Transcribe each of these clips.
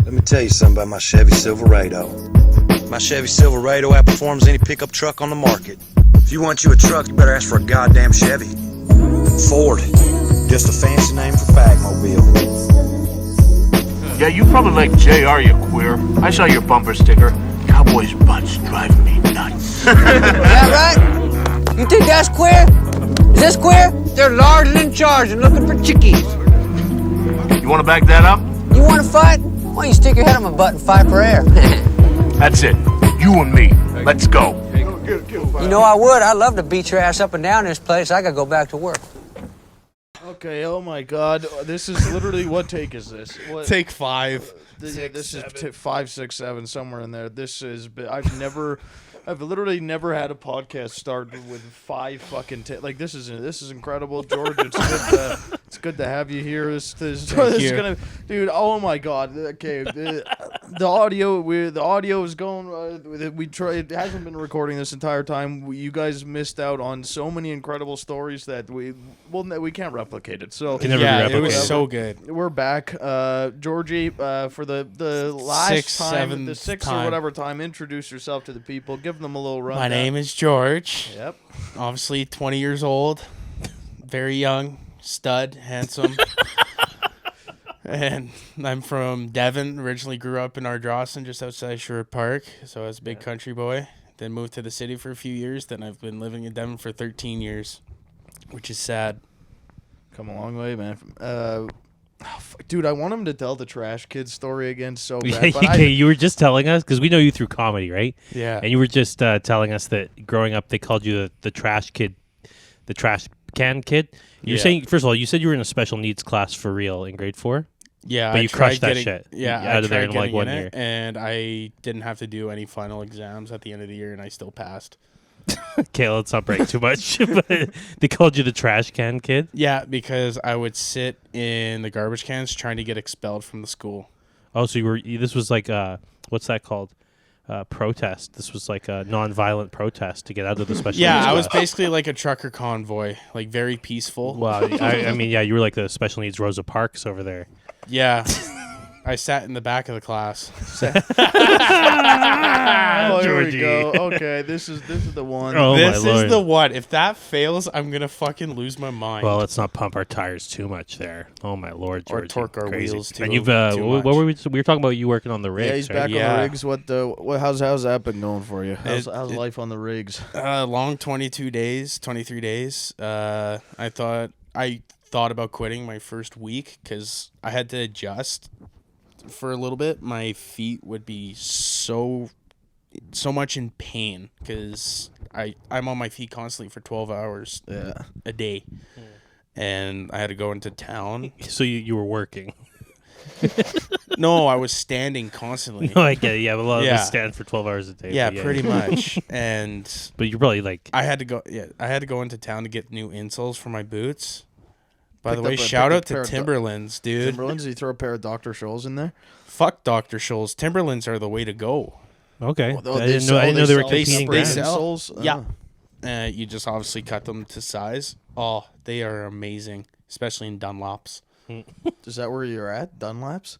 Let me tell you something about my Chevy Silverado. My Chevy Silverado outperforms any pickup truck on the market. If you want you a truck, you better ask for a goddamn Chevy. Ford, just a fancy name for Fagmobile. Yeah, you probably like JR, you queer. I saw your bumper sticker. Cowboys' butts drive me nuts. Yeah, right? You think that's queer? Is this queer? They're large and in charge and looking for chickies. You want to back that up? You want to fight? Why don't you stick your head on my butt and fight for air? That's it. You and me. Let's go. You know I would. I'd love to beat your ass up and down this place. I gotta go back to work. Okay, oh my god. This is literally, what take is this? What, Take 5. this is 5, 6, 7, somewhere in there. This is, I've literally never had a podcast start with 5 fucking like this is incredible, George. It's good to have you here. This is gonna, dude. Oh my god. Okay, the audio is going. We try. It hasn't been recording this entire time. You guys missed out on so many incredible stories that we can't replicate it. So Can never be Yeah, it replicated. was so good. we're back, Georgie. For the last the sixth or whatever time, introduce yourself to the people. Give them a little run. My name is George. Yep. Obviously 20 years old. Very young. Stud. Handsome. And I'm from Devon. Originally grew up in Ardrossan, just outside Sherwood Park. So I was a big country boy. Then moved to the city for a few years. Then I've been living in Devon for 13 years, which is sad. Come a long way, man. Dude, I want him to tell the Trash Kids story again so bad. But Okay, you were just telling us, because we know you through comedy, right? Yeah. And you were just telling us that growing up, they called you the trash kid, the trash can kid. You're saying, first of all, you said you were in a special needs class for real in grade 4? Yeah, But I you tried crushed that getting, shit. Yeah, out I of there tried in like getting 1 in year. it, and I didn't have to do any final exams at the end of the year, and I still passed. Okay, let's not break too much. But they called you the trash can kid? Yeah, because I would sit in the garbage cans trying to get expelled from the school. Oh, so this was like, what's that called? Protest. This was like a non-violent protest to get out of the special Yeah, needs I was class. basically like a trucker convoy, like very peaceful. Well, I mean, yeah, you were like the special needs Rosa Parks over there. Yeah. I sat in the back of the class. oh, here we Georgie. go. Okay, this is the one. Oh, This my Lord. is the one. If that fails, I'm going to fucking lose my mind. Well, let's not pump our tires too much there. Oh my Lord, Or Georgie. torque our Crazy. wheels too- And you've too what much. were we were talking about? You working on the rigs? Yeah, he's right? back on Yeah. the rigs. How's that been going for you? How's It- life on the rigs? long 22 days, 23 days. I thought about quitting my first week because I had to adjust for a little bit. My feet would be so much in pain because I'm on my feet constantly for 12 hours a day. And I had to go into town. So you were working? No, I was standing constantly. No, I get it. Yeah, but a lot of Yeah. us stand for 12 hours a day. Yeah, but pretty much. And But you're probably like, I had to go into town to get new insoles for my boots. By the Picked way, up a- shout picked out up a pair to of Timberlands, dude. Timberlands? Did you throw a pair of Dr. Scholl's in there? Fuck Dr. Scholl's. Timberlands are the way to go. okay. Oh, I didn't know they were sell competing separate brands. insoles? Yeah. You just obviously cut them to size. Oh, they are amazing, especially in Dunlops. Is that where you're at? Dunlaps?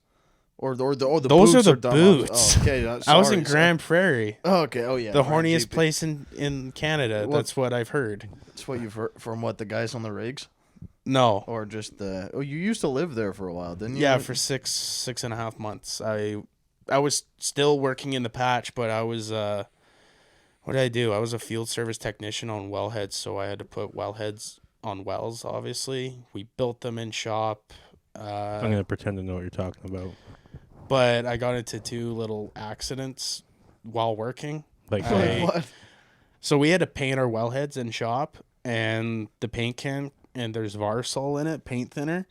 Or the Those boots are the Dunlops? boots. Oh, okay, I was in sorry. Grand Prairie, Oh, okay. Oh, yeah. the Grand horniest GP. place in Canada. Well- That's what I've heard. That's what you've heard from the guys on the rigs? No. Or just the... Oh, you used to live there for a while, didn't you? Yeah, for 6.5 months. I was still working in the patch, but I was what did I do? I was a field service technician on wellheads, so I had to put wellheads on wells. Obviously, we built them in shop. I'm going to pretend to know what you're talking about. But I got into 2 little accidents while working. Like, What? So we had to paint our wellheads in shop, and the paint can, and there's Varsol in it, paint thinner.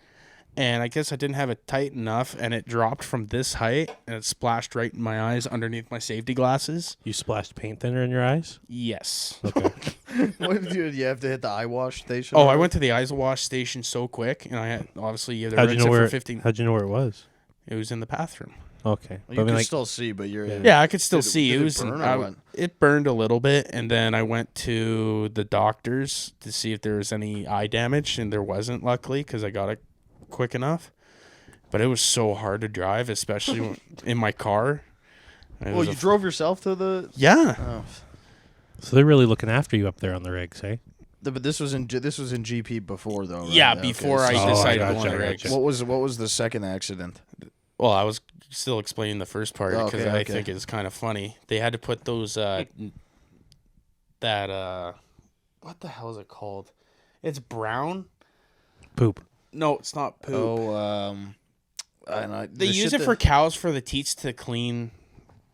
And I guess I didn't have it tight enough, and it dropped from this height, and it splashed right in my eyes underneath my safety glasses. you splashed paint thinner in your eyes? Yes. Okay. What did you have to hit the eye wash station? Oh, I went to the eyes wash station so quick, and I had obviously you had to How'd you rinse know it where? for 15. How'd you know where it was? It was in the bathroom. Okay. You But I mean, can like, still see, but you're... Yeah, I could still Did it- see. did It it was burn or what? it burned a little bit, and then I went to the doctors to see if there was any eye damage, and there wasn't, luckily, because I got it quick enough. But it was so hard to drive, especially in my car. Well, you drove yourself to the... Yeah. Oh. So they're really looking after you up there on the rigs, hey? But this was in GP before, though, right? Yeah, Okay, before so- I decided to gotcha, go on the gotcha. rigs. What was the second accident? Well, I was still explaining the first part Oh, because okay, I okay. think it's kind of funny. They had to put those what the hell is it called? It's brown. Poop. No, it's not poop. Oh, I know. They use it for cows for the teats to clean.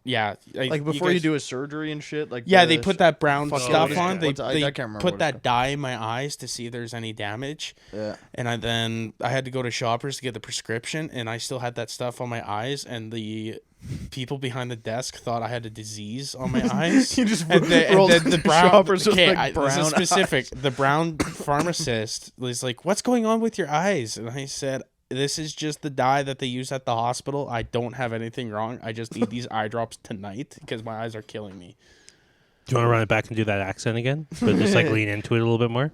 Yeah, like before you do a surgery and shit. Like Yeah, they put that brown fucking- stuff Oh, on. yeah. They, What's- I they can't remember put what it's that dye in my eyes to see if there's any damage. Yeah. And then I had to go to Shoppers to get the prescription, and I still had that stuff on my eyes, and the people behind the desk thought I had a disease on my eyes. You just and rolled then the into brown Shoppers with, okay, like, this is brown specific. The brown pharmacist was like, "What's going on with your eyes?" And I said, "This is just the dye that they use at the hospital. I don't have anything wrong. I just need these eye drops tonight because my eyes are killing me." Do you want to run it back and do that accent again? But just like lean into it a little bit more?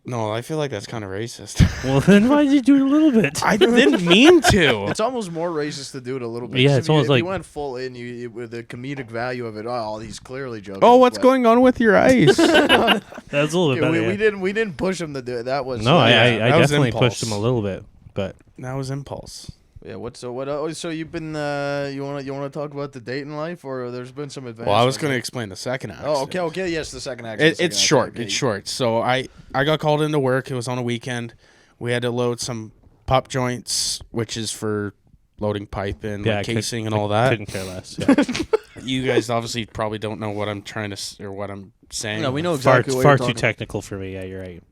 No, I feel like that's kind of racist. Well, then why did you do it a little bit? I didn't mean to. It's almost more racist to do it a little bit. Yeah, 'Cause it's if almost if like- you went full in, you with the comedic value of it. Oh, he's clearly joking. Oh, what's but- going on with your eyes? That's a little bit Yeah, better. yeah. we didn't push him to do it. That was No, I that was definitely impulse. pushed him a little bit. But That was impulse. Yeah, so you've been you want to talk about the dating life, or there's been some advances? Well, I was going to explain the second accident. Oh, okay, yes, the second accident. It's short. It's short. So I got called into work. It was on a weekend. We had to load some pup joints, which is for loading pipe and yeah, like, I casing and I all that. Couldn't care less. Yeah. You guys obviously probably don't know what I'm trying to or what I'm saying. No, we know far exactly what far you're too talking technical for me. Yeah, you're right.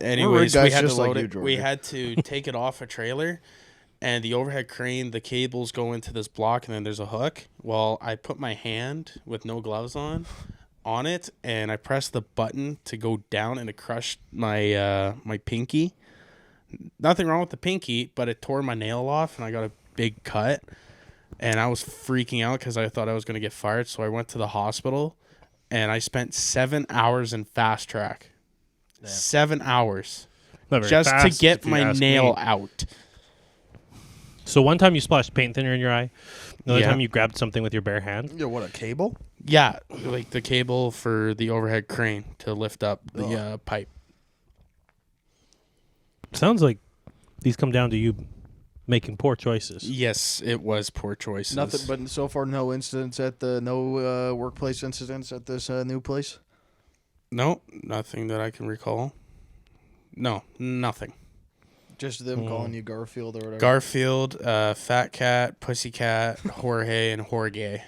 Anyways, guys we had to just like load you, it. We Jordan. had to take it off a trailer, and the overhead crane, the cables go into this block, and then there's a hook. Well, I put my hand with no gloves on it, and I pressed the button to go down, and it crushed my my pinky. Nothing wrong with the pinky, but it tore my nail off, and I got a big cut. And I was freaking out because I thought I was going to get fired, so I went to the hospital, and I spent 7 hours in fast track. 7 hours. Not very Just to fast, get if you my ask nail me. out. So one time you splashed paint thinner in your eye. Another Yeah. time you grabbed something with your bare hand. Yeah, what, a cable? Yeah, like the cable for the overhead crane to lift up the pipe. Sounds like these come down to you making poor choices. Yes, it was poor choices. Nothing, but so far no incidents at the workplace incidents at this new place. No, nothing that I can recall. No, nothing. Just them calling you Garfield or whatever. Garfield, Fat Cat, Pussycat, Jorge, and Jorge.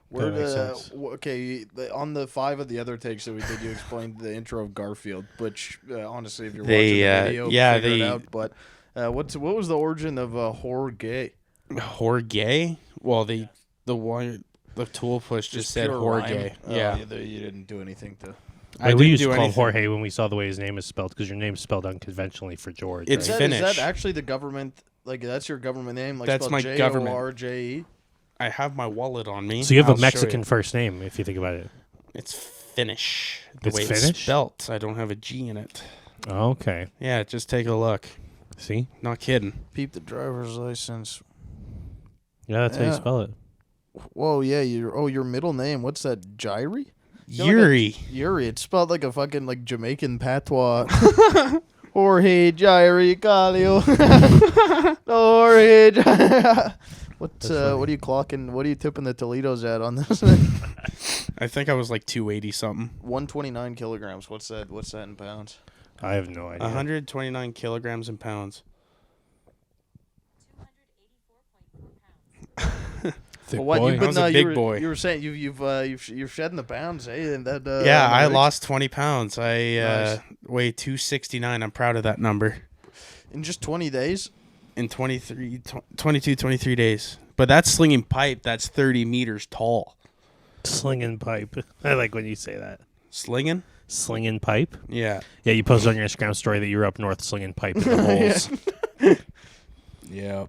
Where That makes the sense. okay on the 5 of the other takes that we did, you explained the intro of Garfield, which honestly, if you're They, watching the video, yeah, figure it they- out. But what was the origin of Jorge? Jorge? Well, the tool push just said pure Jorge. rhyme? Oh, Yeah. you didn't do anything to. I we didn't used do to call him anything. Jorge when we saw the way his name is spelled because your name's spelled unconventionally for George. It's right? Is that Finnish. actually the government? Like that's your government name? Like That's spelled my government. Jorje? I have my wallet on me. So you have I'll a show Mexican you. first name if you think about it. It's Finnish. The It's way Finnish? it's spelt. I don't have a G in it. Okay. Yeah, just take a look. See? Not kidding. Peep the driver's license. Yeah, that's how you Yeah. spell it. Whoa, yeah, your middle name. What's that? Jyri? Yuri. Yuri. It's spelled like a fucking like Jamaican patois. Jorge Jyri Kallio. Jorge. What are you clocking? What are you tipping the Toledo's at on this? I think I was like 280 something. 129 kilograms. What's that? What's that in pounds? I have no idea. 129 kilograms in pounds. Thick Well, what boy. you've I was a you big were, boy. You were saying you're shedding the pounds, hey? And that Yeah, on the I rigs? lost 20 pounds. I Nice. weigh 269. I'm proud of that number. in just 20 days. In 23 days. But that's slinging pipe. That's 30 meters tall. Slinging pipe. I like when you say that. Slinging? Slinging pipe? Yeah. Yeah, you posted on your Instagram story that you were up north slinging pipe in the holes. Yeah.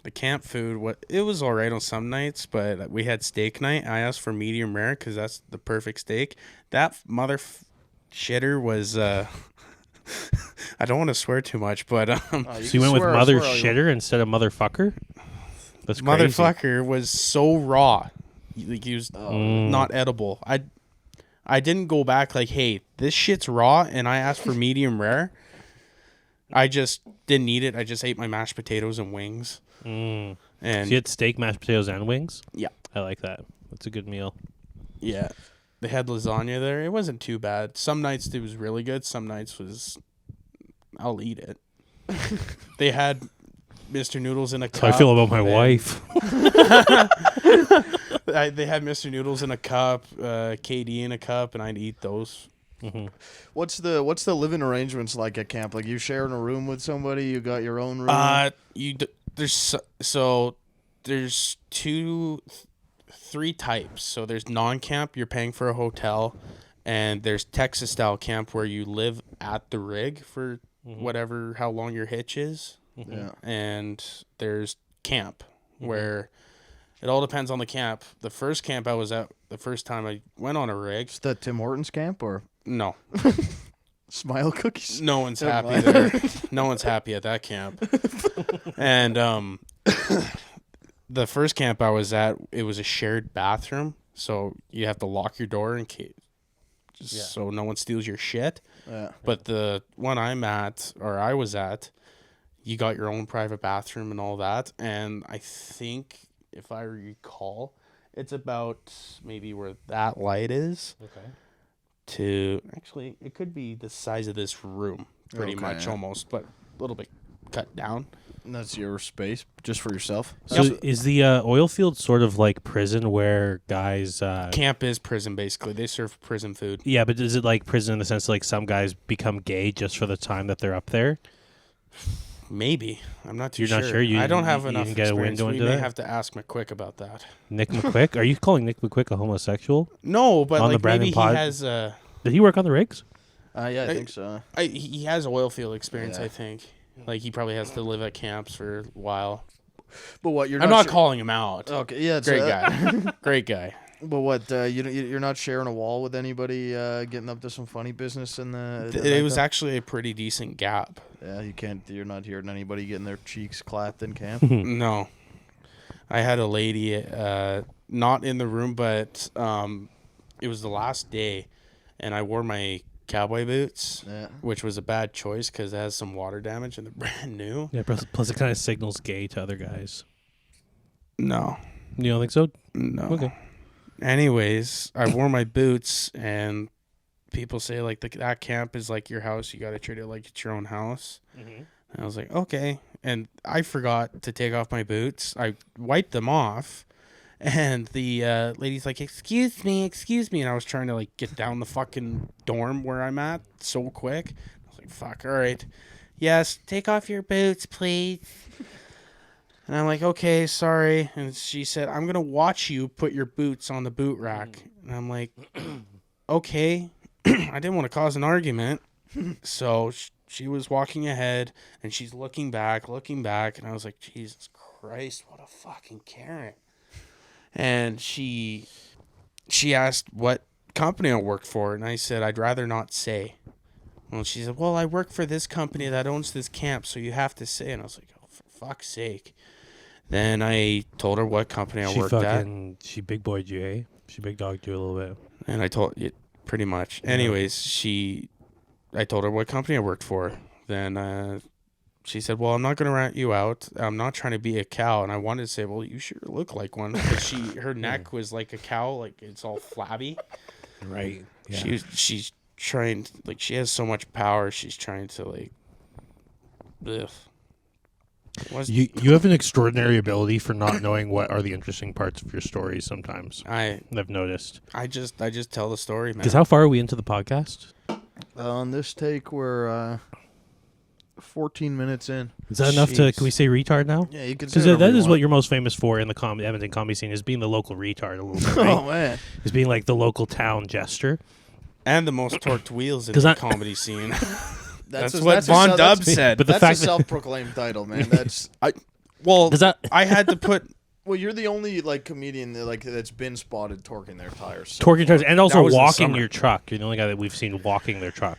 The camp food, it was all right on some nights, but we had steak night. I asked for medium rare because that's the perfect steak. That mother shitter was I don't want to swear too much, but Oh, So you went with mother shitter instead of motherfucker? That's crazy. motherfucker was so raw. Like, he was not edible. I didn't go back like, hey, this shit's raw, and I asked for medium rare. I just didn't eat it. I just ate my mashed potatoes and wings. And And so you had steak, mashed potatoes, and wings? yeah, I like that. That's a good meal. yeah. They had lasagna there. It wasn't too bad. Some nights it was really good. Some nights was, I'll eat it. They had Mr. Noodles in a cup. That's how I feel about my wife. They had Mr. Noodles in a cup, KD in a cup, and I'd eat those. What's the living arrangements like at camp? Like, you sharing a room with somebody? You got your own room? There's three types. So there's non-camp, you're paying for a hotel, and there's Texas style camp where you live at the rig for how long your hitch is. Yeah. And there's camp where it all depends on the camp. The first camp I was at, the first time I went on a rig. Is that Tim Hortons camp or No. Smile Cookies? No one's Never happy mind. there. No one's happy at that camp. And the first camp I was at, it was a shared bathroom, so you have to lock your door in case, so no one steals your shit. Yeah. But the one I was at, you got your own private bathroom and all that. And I think, if I recall, it's about maybe where that light is. Okay. Actually, it could be the size of this room, pretty Okay, much yeah. almost, but a little bit cut down. And that's your space, just for yourself? So is the oil field sort of like prison where guys... Camp is prison, basically. They serve prison food. Yeah, but is it like prison in the sense like some guys become gay just for the time that they're up there? Maybe. I'm not too You're sure. not sure? I don't have you enough can get a experience. window We into may that? have to ask McQuick about that. Nick McQuick? Are you calling Nick McQuick a homosexual? No, but On the like Brandon maybe pod? he has Did he work on the rigs? Yeah, I think so. he has oil field experience, Yeah. I think. Like, he probably has to live at camps for a while. But what, you're I'm not sure- calling him out. Okay, yeah, it's, Great guy. Great guy. But what, you're not sharing a wall with anybody getting up to some funny business in the... It was actually a pretty decent gap. Yeah, you're not hearing anybody getting their cheeks clapped in camp? No. I had a lady, not in the room, but it was the last day, and I wore my cowboy boots, Yeah. which was a bad choice because it has some water damage and they're brand new. Yeah, plus it kind of signals gay to other guys. No. You don't think so? No. Okay. Anyways, I wore my boots, and people say, like, that camp is like your house. You got to treat it like it's your own house. And I was like, okay. And I forgot to take off my boots. I wiped them off, and the lady's like, excuse me. And I was trying to, like, get down the fucking dorm where I'm at so quick. I was like, fuck, all right. Yes, take off your boots, please. And I'm like, okay, sorry. And she said, I'm going to watch you put your boots on the boot rack. And I'm like, okay. I didn't want to cause an argument. So she was walking ahead, and she's looking back. And I was like, Jesus Christ, what a fucking Karen. And she asked what company I worked for. And I said, I'd rather not say. Well, she said, well, I work for this company that owns this camp, so you have to say. And I was like, oh, for fuck's sake. Then I told her what company I worked at. She big boyed you, eh? She big dogged you a little bit. And I told it pretty much. Anyways, I told her what company I worked for. Then she said, well, I'm not going to rat you out. I'm not trying to be a cow. And I wanted to say, well, you sure look like one. Because her neck was like a cow, like it's all flabby. Right. Yeah. She's trying, like, she has so much power. She's trying to, like, ugh. You have an extraordinary ability for not knowing what are the interesting parts of your stories sometimes. I've noticed. I just tell the story, man. Because how far are we into the podcast? On this take, we're 14 minutes in. Is that enough to, can we say retard now? Yeah, you can say Because whatever that you is want. what you're most famous for in the Edmonton comedy scene, is being the local retard a little bit, right? Oh, man. Is being like the local town jester. And the most torqued wheels in the comedy scene. That's what Von Dub said. But the That's fact a that self-proclaimed title, man. That's Well, Does that- I had to put... well, you're the only like comedian that's been spotted torquing their tires. So torquing tires and also That was in walking summer. your truck. You're the only guy that we've seen walking their truck.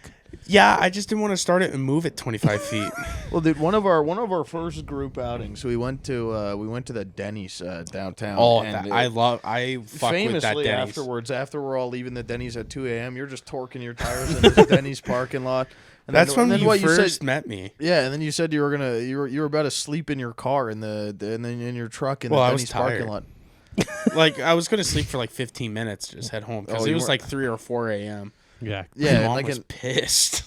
Yeah, I just didn't want to start it and move it 25 feet. Well, dude, one of our first group outings, we went to the Denny's downtown. Oh, and I fuck with that famously Denny's. afterwards, after we're all leaving the Denny's at 2 a.m., you're just torquing your tires in the Denny's parking lot. And That's then, when and then you what first said, met me. Yeah, and then you said you were about to sleep in your car and then in your truck in Well, the I was Denny's parking tired. lot. Like, I was going to sleep for like 15 minutes, just head home. Because Oh, it you was were- like 3 or 4 a.m. Yeah. My Yeah, mom like was in- pissed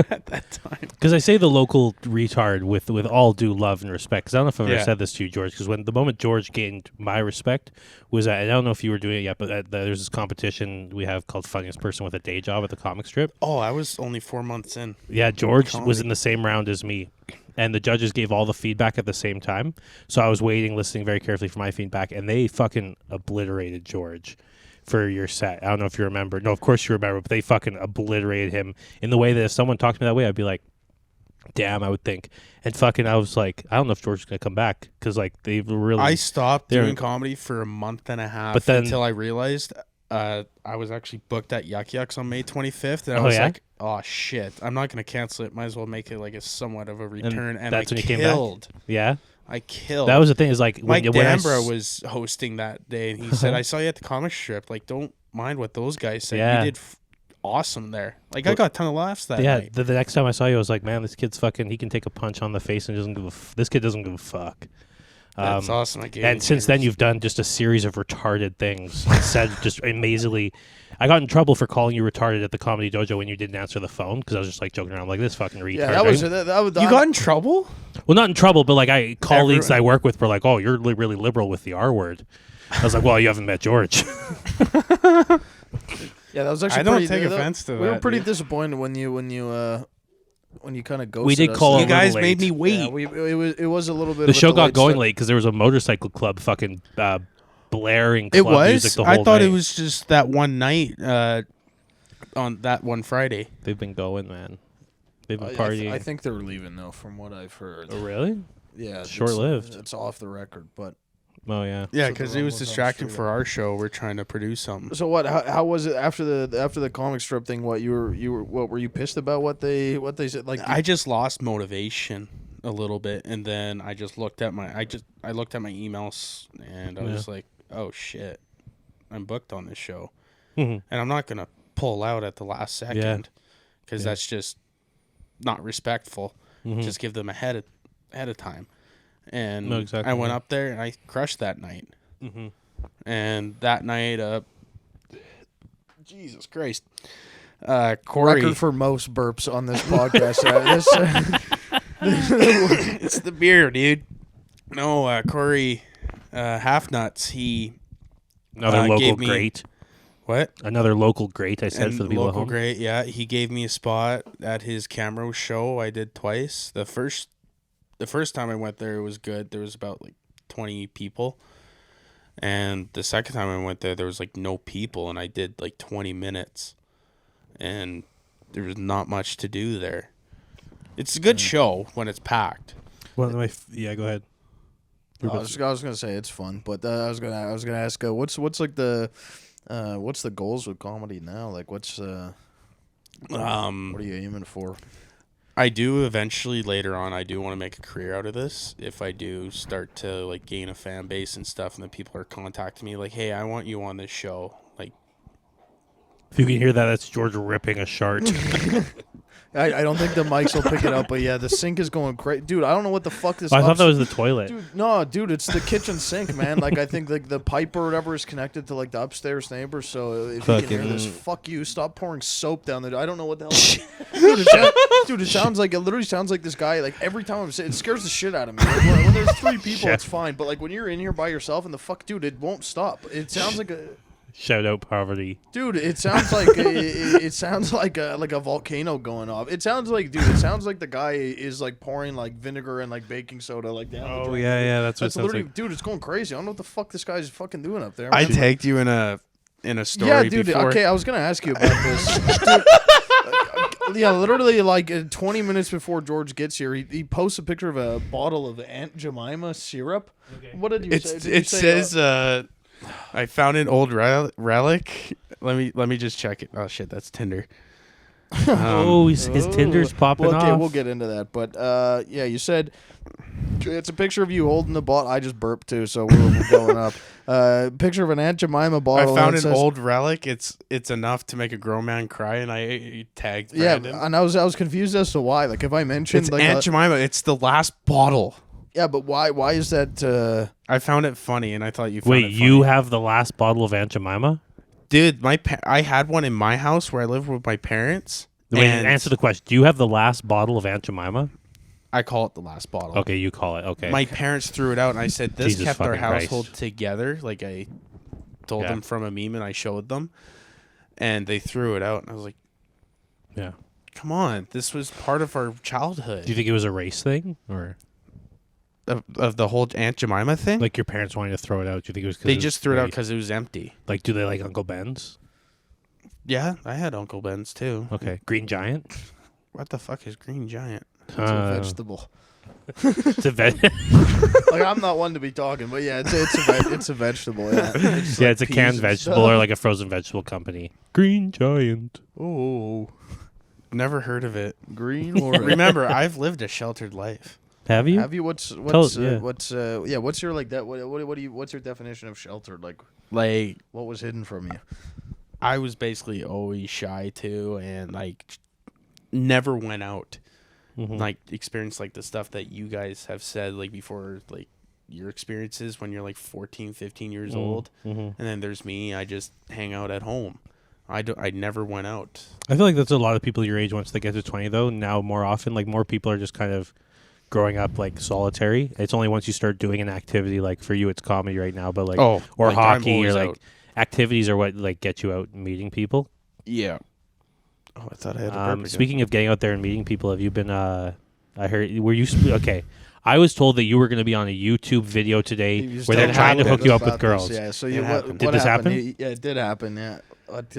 at that time. Because I say the local retard with all due love and respect. Because I don't know if I've ever Yeah. said this to you, George. Because the moment George gained my respect was that, and I don't know if you were doing it yet, but there's this competition we have called Funniest Person with a Day Job at the comic strip. Oh, I was only 4 months in. Yeah, George Comedy. was in the same round as me, and the judges gave all the feedback at the same time. So I was waiting, listening very carefully for my feedback, and they fucking obliterated George for your set. I don't know if you remember. No, of course you remember, but they fucking obliterated him in the way that if someone talked to me that way, I'd be like, damn, I would think. And fucking, I was like, I don't know if George is going to come back, because like they really... I stopped They're- doing comedy for a month and a half But then- until I realized I was actually booked at Yuck Yucks on May 25th. And I Oh, was yeah? like, oh, shit. I'm not going to cancel it. Might as well make it like a somewhat of a return. And that's I when you came back? killed. Yeah? I killed. That was the thing, is like... Mike when I Dambra was hosting that day, and he said, I saw you at the comic strip. Like, don't mind what those guys said. Yeah. You did awesome there. Like, I got a ton of laughs that Yeah, night. the next time I saw you, I was like, man, this kid's fucking... He can take a punch on the face and doesn't give a... This kid doesn't give a fuck. That's awesome. I gave And you since then, yours. you've done just a series of retarded things. And said just amazingly. I got in trouble for calling you retarded at the Comedy Dojo when you didn't answer the phone, because I was just like joking around like this fucking retard. Yeah, that was right? that was. You got in trouble? Well, not in trouble, but like colleagues I work with were like, "Oh, you're really liberal with the R word." I was like, "Well, you haven't met George." Yeah, that was actually. I don't pretty, take that- offense to We were that, pretty dude. disappointed when you kind of ghosted We did us. call You a guys little made late. me wait. Yeah, it was a little bit. The of a show got delayed going start. late because there was a motorcycle club fucking blaring It club music was. the whole I thought night. it was just that one night on that one Friday. They've been going, man. They've been I partying. I think they're leaving though, from what I've heard. Oh, really? Yeah, it's- Short-lived. It's off the record, but Oh yeah. Yeah, So because the it one was was on distracting stream. for our show. We're trying to produce something. so what? How was it after the comic strip thing? What you were what were you pissed about? What they said? Like I just lost motivation a little bit, and then I just looked at my I looked at my emails, and I was like, oh shit, I'm booked on this show, Mhm. and I'm not gonna pull out at the last second because that's just not respectful. Just give them ahead of time. And No, exactly, I went yeah. up there and I crushed that night. And that night, Jesus Christ, Corey, record for most burps on this podcast. it's the beer, dude. No, Corey, Half Nuts. He Another local gave me- great. what? Another local great. I said And for the people at local home. great, yeah. He gave me a spot at his camera show. I did twice. The first time I went there, it was good. There was about like 20 people, and the second time I went there was like no people, and I did like 20 minutes, and there was not much to do there. It's a good show when it's packed. One of my yeah. Go ahead. I was gonna say it's fun, but I was gonna ask what's like the what's the goals with comedy now? Like what's what are you aiming for? I do eventually later on. I do want to make a career out of this. If I do start to like gain a fan base and stuff, and then people are contacting me like, "Hey, I want you on this show." Like, If you can hear that, that's George ripping a shart. I don't think the mics will pick it up, but yeah, the sink is going crazy, dude. I don't know what the fuck this. I thought that was the toilet. Dude, it's the kitchen sink, man. Like I think like the pipe or whatever is connected to like the upstairs neighbor. So if you can hear this, fuck you. Stop pouring soap down there. I don't know what the hell. Dude, it sounds like it literally sounds like this guy. Like every time I'm saying, it scares the shit out of me. Like, when there's 3 people, it's fine. But like when you're in here by yourself and the fuck, dude, it won't stop. It sounds like a. Shout out poverty. Dude, it sounds like it sounds like a volcano going off. It sounds like the guy is like pouring like vinegar and like baking soda like down. the Oh drain. yeah, that's what it That's sounds literally, like. dude. It's going crazy. I don't know what the fuck this guy's fucking doing up there. I man. tagged you in a story. Yeah, dude. Before. Okay, I was gonna ask you about this. Dude, yeah, literally like 20 minutes before George gets here, he posts a picture of a bottle of Aunt Jemima syrup. Okay. What did you say? Did you It say, says I found an old relic. Let me just check it. Oh shit, that's Tinder. His Tinder's popping well, okay, off. we'll get into that. But yeah, you said it's a picture of you holding the bottle. I just burped too, so we're going up. Picture of an Aunt Jemima I bottle. found that an says- old relic. It's enough to make a grown man cry, and I tagged Yeah, Brandon. and I was confused as to why. Like, if I mentioned It's like Aunt Jemima. It's the last bottle. yeah, but why? Why is that? I found it funny, and I thought you found Wait, it you funny. have the last bottle of Aunt Jemima? Dude, I had one in my house where I live with my parents. Wait, and answer the question. Do you have the last bottle of Aunt Jemima? I call it the last bottle. Okay, you call it. Okay. My parents threw it out, and I said this Jesus kept our fucking Christ. household together. Like I told Yeah. them from a meme, and I showed them, and they threw it out. And I was like, Yeah. "Come on, this was part of our childhood." Do you think it was a race thing, or of the whole Aunt Jemima thing? like your parents wanting to throw it out? Do you think it was? 'Cause they it was just threw it out late? because it was empty. Like, do they like Uncle Ben's? Yeah, I had Uncle Ben's too. Okay, Green Giant. What the fuck is Green Giant? It's a vegetable. It's a Like, I'm not one to be talking, but yeah, it's a vegetable. Yeah, it's yeah, like it's a peas canned and vegetable stuff. or like a frozen vegetable company. Green Giant. Oh, Never heard of it. green or Remember, I've lived a sheltered life. Have you? Have you? What's yeah. What's your like that? What do you? What's your definition of sheltered? Like, Like, what was hidden from you? I was basically always shy too, and like never went out. Mhm. Like experienced like the stuff that you guys have said like before, like your experiences when you're like 14, 15 years old. Mhm. And then there's me. I just hang out at home. I never went out. I feel like that's a lot of people your age once they get to 20 though. Now more often, like more people are just kind of growing up like solitary. It's only once you start doing an activity, like for you it's comedy right now, but like or like, I'm hockey or always like out. activities are what like get you out and meeting people. Yeah. Oh, I thought I had to burp again. Speaking of getting out there and meeting people, have you been I heard were you okay. I was told that you were going to be on a YouTube video today He was where they're telling trying to me hook you up about with girls. this, Yeah. So It you, happened. Did what this happened? happen? Yeah, it did happen. Yeah. But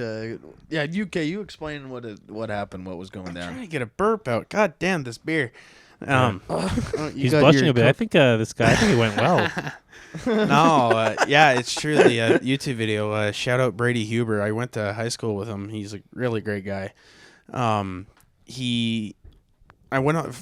yeah, you explain what happened, what was going I'm trying down. to get a burp out. God damn this beer. He's blushing a bit. I think this guy. I think it went well. No, yeah, it's true. The YouTube video. Shout out Brady Huber. I went to high school with him. He's a really great guy. I went on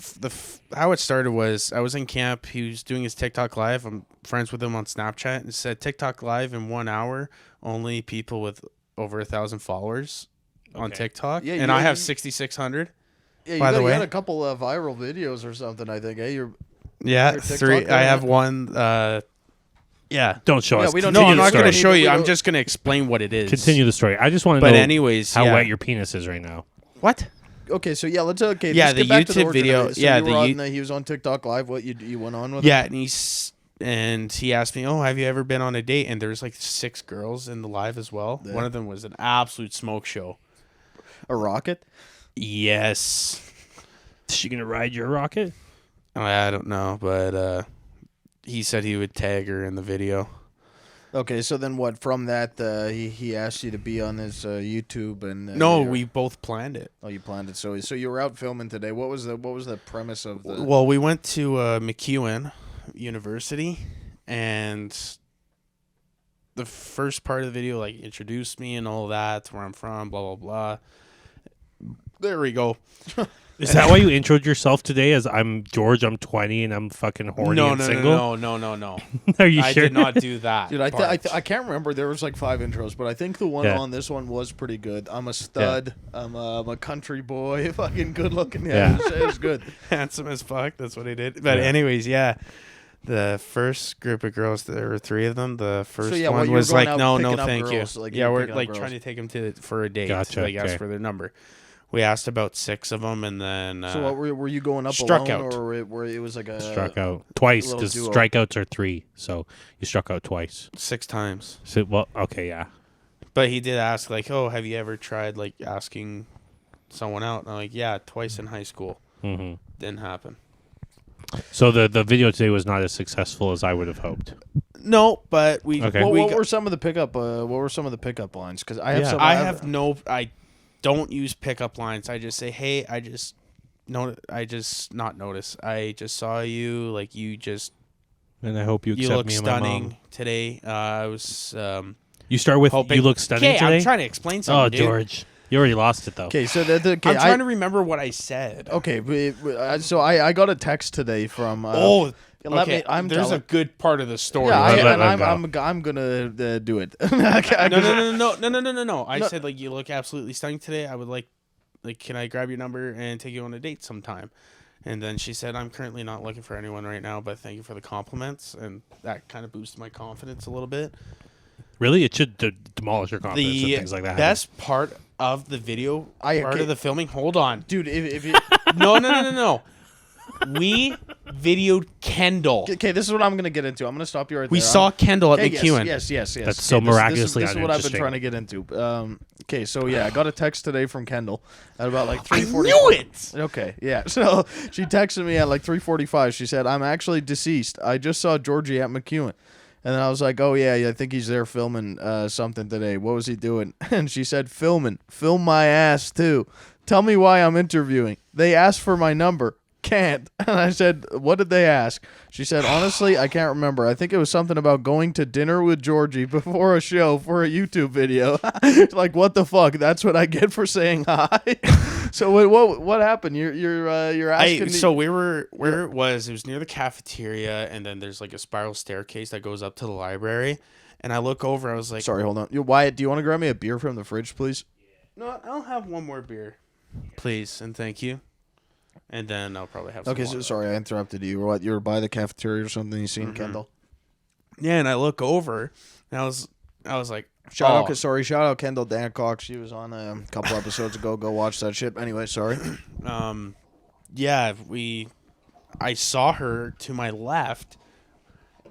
how it started was I was in camp. He was doing his TikTok live. I'm friends with him on Snapchat. And it said TikTok live in 1 hour. Only people with over 1,000 followers on Okay. TikTok. Yeah, and you- I have 6,600. Yeah, By the you way. had a couple of viral videos or something. I think. Hey, you're Yeah, Your TikTok 3. guy? I have one. Yeah. Don't show Yeah, us. we don't No, Continue I'm the not going to story. show you. We I'm don't- just going to explain what it is. Continue the story. I just want to But know anyways, how yeah. wet your penis is right now. What? okay. So yeah, let's okay. Yeah, let's the get back to YouTube origin of video- it. So yeah, you the were you- on he was on TikTok live. What you went on with? Yeah, and he asked me, "Oh, have you ever been on a date?" And there's like 6 girls in the live as well. Yeah. One of them was an absolute smoke show. A rocket. Yes. Is she gonna ride your rocket? I don't know, but he said he would tag her in the video. Okay, so then what? From that, he asked you to be on his YouTube, and No, you- we both planned it. you planned it. So you were out filming today. What was the premise of the? Well, we went to McEwen University, and the first part of the video like introduced me and all that, where I'm from, blah blah blah. There we go. Is that why you introed yourself today as I'm George, I'm 20, and I'm fucking horny No, and no, single? no. Are you I sure? did not do that. Dude, I part. can't remember. There was like 5 intros, but I think the one Yeah. on this one was pretty good. I'm a stud. I'm a country boy. Fucking good looking. Yeah. It was good. Handsome as fuck. That's what he did. But Yeah. anyways, yeah. The first group of girls, there were 3 of them. The first yeah, while one you were was going like, out no, picking up thank girls, you. like you Yeah, were we're picking up like girls. trying to take them for a date. Gotcha, Like ask okay. for their number. We asked about 6 of them, and then So what were you going up struck alone, out. or were it was like a Struck out twice little because duo. strikeouts are 3, so you struck out twice. 6 times. So well, okay, yeah. But he did ask, like, oh, have you ever tried like asking someone out? And I'm like, yeah, twice in high school. hmm Didn't happen. So the video today was not as successful as I would have hoped. No, but we. Okay. What, we what got- were some of the pickup? What were some of the pickup lines? Because I have Yeah. some. I don't use pickup lines. I just say, hey, I just not notice. I just saw you. Like you just And I hope you you accept look me and my stunning mom. today. I was You start with hoping. you look stunning Okay, today. I'm trying to explain Oh, something, dude. George. You already lost it though. Okay, so I'm trying to remember what I said. Okay, so I got a text today from. Okay. There's a good part of the story. Yeah, Let I'm gonna do it. No. I said like you look absolutely stunning today. I would like can I grab your number and take you on a date sometime? And then she said, I'm currently not looking for anyone right now, but thank you for the compliments. And that kind of boosted my confidence a little bit. Really, it should demolish your confidence and things like that. The best part of the video, part of the filming. Hold on, dude. If you, no. We videoed Kendall. Okay, this is what I'm gonna get into. I'm gonna stop you right there. We saw Kendall at okay, McEwen. Yes. That's so miraculously This is what I've been uninteresting. trying to get into. Okay, so yeah, I got a text today from Kendall at about like 3:45. I knew it. Okay, yeah. So she texted me at like 3:45. She said, "I'm actually deceased. I just saw Jorje at McEwen." And then I was like, "Oh yeah, I think he's there filming something today. What was he doing?" And she said, "Filming. Film my ass too. Tell me why I'm interviewing. They asked for my number. Can't." And I said, "What did they ask?" She said, "Honestly, I can't remember. I think it was something about going to dinner with Georgie before a show for a YouTube video." Like, what the fuck? That's what I get for saying hi. So what happened? You're asking. So where it was near the cafeteria, and then there's like a spiral staircase that goes up to the library. And I look over, I was like, sorry, hold on. Wyatt, do you want to grab me a beer from the fridge, please? No, I'll have one more beer, please, and thank you. And then I'll probably have some Okay, water. so sorry I interrupted you. You were by the cafeteria or something, you seen Kendall? Yeah, and I look over, and I was like, Shout out Kendall Dancock. She was on a couple episodes ago. Go watch that shit. Anyway, sorry. Yeah, I saw her to my left,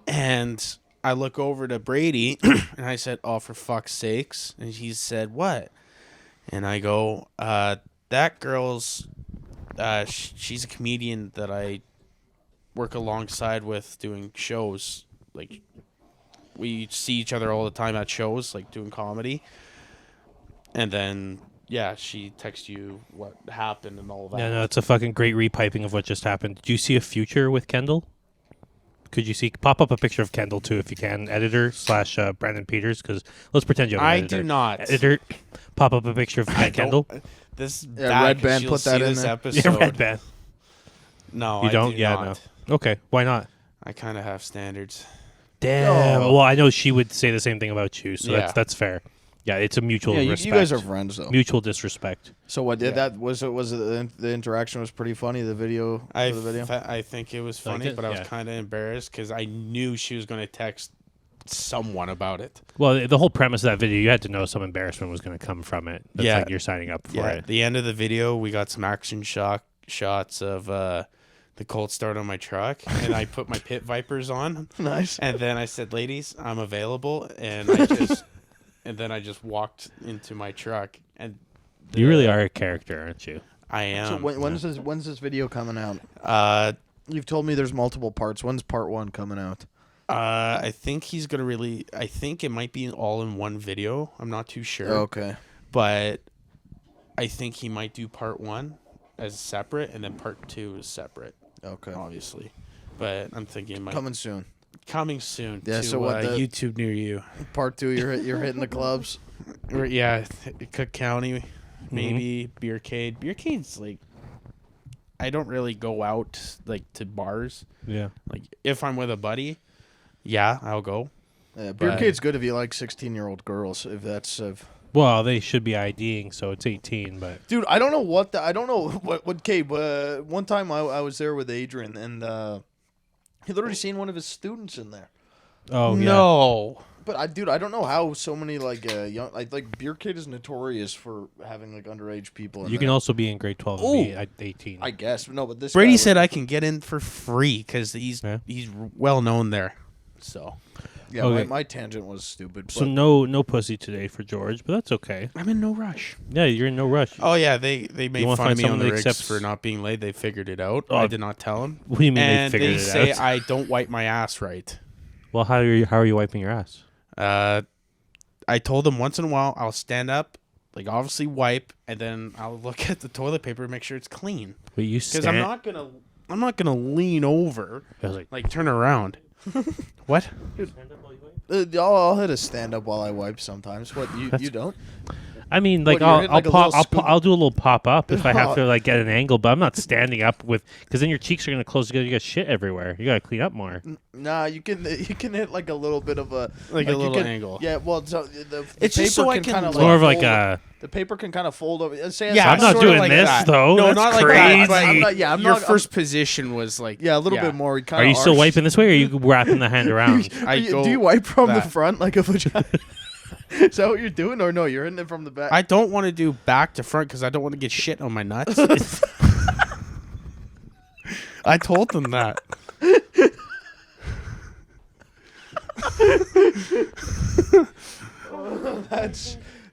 and I look over to Brady, and I said, "Oh, for fuck's sakes!" And he said, "What?" And I go, "That girl's, she's a comedian that I work alongside with doing shows. Like, we see each other all the time at shows, like doing comedy." And then, yeah, she texts you what happened and all that. Yeah, no, it's a fucking great repiping of what just happened. Did you see a future with Kendall? Could you pop up a picture of Kendall too, if you can, editor / Brandon Peters, because let's pretend you have an editor. I do not. Editor, pop up a picture of Kendall. This Red Band, put that in there. Episode. Yeah, Red Band. No, You I don't? do Yeah, not. no. Okay, why not? I kind of have standards. Damn. Oh. Well, I know she would say the same thing about you, so Yeah. that's fair. Yeah, it's a mutual Yeah, respect. you guys are friends though. Mutual disrespect. So what did that was it the interaction was pretty funny, the video for the video? I think it was funny, it? but I was Yeah. kind of embarrassed because I knew she was going to text someone about it. Well, the whole premise of that video, you had to know some embarrassment was going to come from it. That's Yeah. like you're signing up for Yeah, it. at the end of the video, we got some action shots of the cold start on my truck, and I put my pit vipers on, Nice. and then I said, "Ladies, I'm available," and I just walked into my truck, and You really are a character, aren't you? I am. So when's this video coming out? You've told me there's multiple parts. When's part 1 coming out? I think he's gonna I think it might be all in one video. I'm not too sure. Okay. But I think he might do part 1 as separate, and then part 2 is separate. Okay. Obviously, but I'm thinking it might Coming soon. coming soon. Yeah, to so what, YouTube near you? Part 2, you're hitting the clubs. Or, yeah, Cook County, maybe Beercade. Beercade's like, I don't really go out like to bars. Yeah. Like if I'm with a buddy, yeah, I'll go. Beer Cade's good if you like 16-year-old girls. If that's Well, they should be IDing, so it's 18, but... dude, I don't know what Cade. One time I was there with Adrian, and he literally seen one of his students in there. Oh, yeah. No. But I don't know how so many like young like Beer Cade is notorious for having like underage people. In You can there. also be in grade 12 and be at 18. I guess no, but this Brady guy said I can get in for free because he's well known there. So yeah, Okay. my tangent was stupid. So But no pussy today for George, but that's okay. I'm in no rush. Yeah, you're in no rush. Oh yeah, they made wanna fun find of me on someone the that rigs accepts- for not being laid. They figured it out. Oh. I did not tell them. What do you mean And they figured they it say out? I don't wipe my ass right. Well, how are you wiping your ass? I told them once in a while I'll stand up, like obviously wipe, and then I'll look at the toilet paper and make sure it's clean. But you Because stand... I'm not gonna lean over, I was like, turn around. What? I'll hit a stand up while I wipe sometimes. What you don't? I mean, like What, you're hitting like a little I'll do a little pop up if I have to like get an angle, but I'm not standing up with because then your cheeks are gonna close together. You got shit everywhere. You gotta clean up more. Nah, you can hit like a little bit of a Like a little angle. Yeah, well, so the It's paper just so I can can kind of More of like like a. the paper can kind of fold over. Say Yeah, I'm not sorta doing like this that. though. No, That's not like crazy. that. But I'm not. Yeah, I'm your not. first position was like Yeah, a little bit more. Are you still wiping this way, or are you wrapping the hand around? Do you wipe from the that. front like a vagina? Is that what you're doing, or no? You're hitting it from the back. I don't want to do back to front because I don't want to get shit on my nuts. I told them that.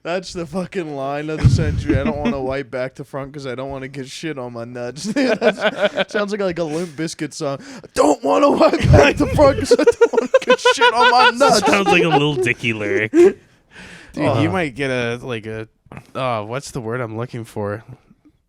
That's the fucking line of the century. I don't want to wipe back to front because I don't want to get shit on my nuts. Sounds like a Limp Bizkit song. I don't want to wipe back to front because I don't want to get shit on my nuts. Sounds like a Little Dicky lyric. Dude, you might get what's the word I'm looking for?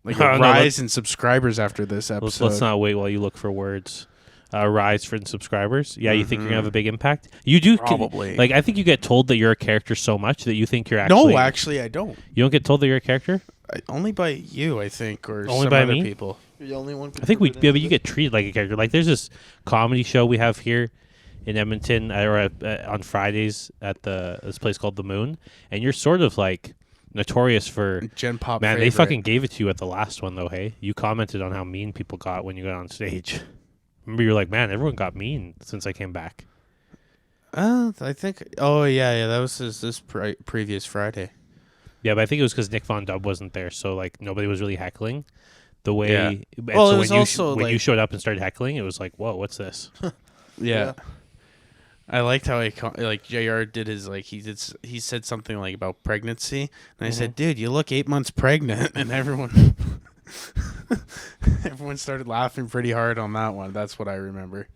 Like a rise in subscribers after this episode. Let's not wait while you look for words. Rise for subscribers. Yeah, you think you're gonna have a big impact? You do. Probably. Like, I think you get told that you're a character so much that you think you're actually. No, actually, I don't. You don't get told that you're a character. Only by you, I think, or Only some by other me? people. You're the only one. I think we. Yeah, but you get treated like a character. Like, there's this comedy show we have here in Edmonton, or on Fridays at this place called The Moon, and you're sort of like notorious for. Gen Pop. Man, favorite. they fucking gave it to you at the last one though. Hey, you commented on how mean people got when you got on stage. Remember, you're like, man, everyone got mean since I came back. I think. Oh yeah, that was this previous Friday. Yeah, but I think it was because Nick Von Dub wasn't there, so like nobody was really heckling. The way, Yeah. and Well, so it was also, when you like- showed up and started heckling, it was like, whoa, what's this? Yeah. I liked how like JR did his he said something like about pregnancy, and I said, dude, you look 8 months pregnant, and everyone started laughing pretty hard on that one. That's what I remember.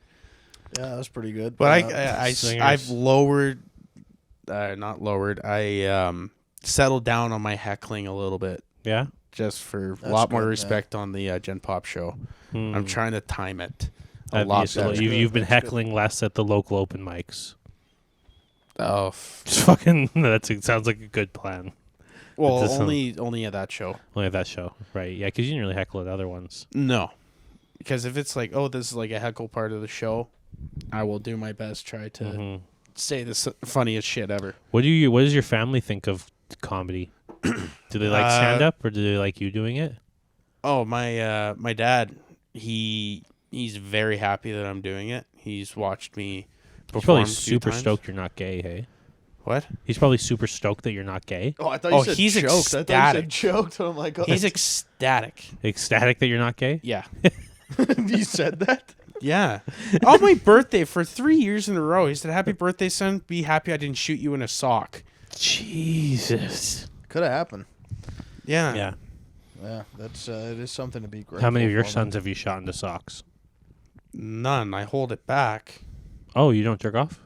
Yeah, that was pretty good. But Singers. I've lowered, not lowered. I settled down on my heckling a little bit, Yeah, just for a That's lot more good, yeah. respect on the Gen Pop show. I'm trying to time it a That'd be lot slow. better. You've been That's good. heckling less at the local open mics. Oh, Just fucking. It sounds like a good plan. well, It's just only at that show. Only at that show, right? Yeah, because you didn't really heckle at other ones. No, because if it's like, oh, this is like a heckle part of the show, I will do my best try to say the funniest shit ever. What does your family think of comedy? Do they like stand up, or do they like you doing it? Oh, my dad, he's very happy that I'm doing it. He's watched me perform. He's probably a few super times. stoked you're not gay. Hey, What? he's probably super stoked that you're not gay. Oh, I thought Oh, you said he's choked. I thought you ecstatic. said choked. Oh my god. He's ecstatic. Ecstatic that you're not gay. Yeah. You said that? Yeah. On my birthday for 3 years in a row, he said, "Happy birthday, son. Be happy I didn't shoot you in a sock." Jesus. Could have happened. Yeah. Yeah. Yeah, that's it is something to be grateful. How many of your for, sons have you shot into socks? None. I hold it back. Oh, you don't jerk off?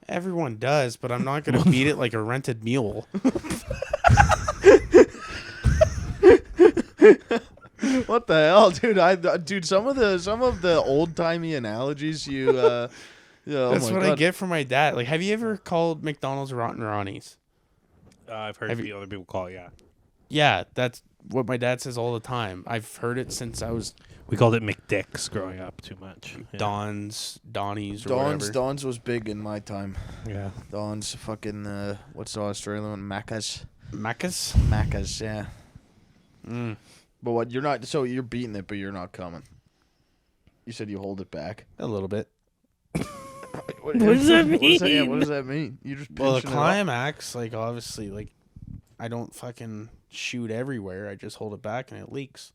Everyone does, but I'm not going to beat it like a rented mule. What the hell, dude? Dude, some of the old timey analogies you. Yeah, That's oh my what I God. get from my dad. Like, have you ever called McDonald's Rotten Ronnie's? I've heard other people call it, yeah. Yeah, that's what my dad says all the time. I've heard it since I was We called it McDicks growing up too much. Yeah. Donnie's, or whatever. Don's was big in my time. Yeah. Don's fucking what's the Australian one? Macca's. Macca's? Yeah. But what you're not? So you're beating it, but you're not coming. You said you hold it back. A little bit. What does that What mean? what does that mean? You just Well, the pinching it up? climax, like, obviously, like, I don't fucking shoot everywhere. I just hold it back and it leaks.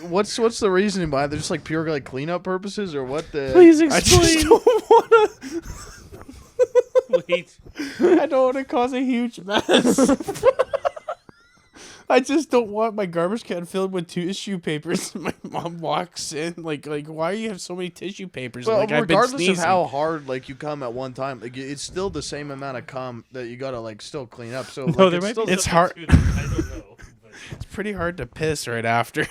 What's the reasoning behind it? They're just like pure like cleanup purposes or what? The Please I explain. just don't want to. Wait. I don't want to cause a huge mess. I just don't want my garbage can filled with tissue papers. My mom walks in like why do you have so many tissue papers? Well, like, I've been regardless of sneezing. how hard like you come at one time, like it's still the same amount of cum that you gotta like still clean up. So No, like, there it's might still be It's something hard- to that. I don't know. pretty hard to piss right after.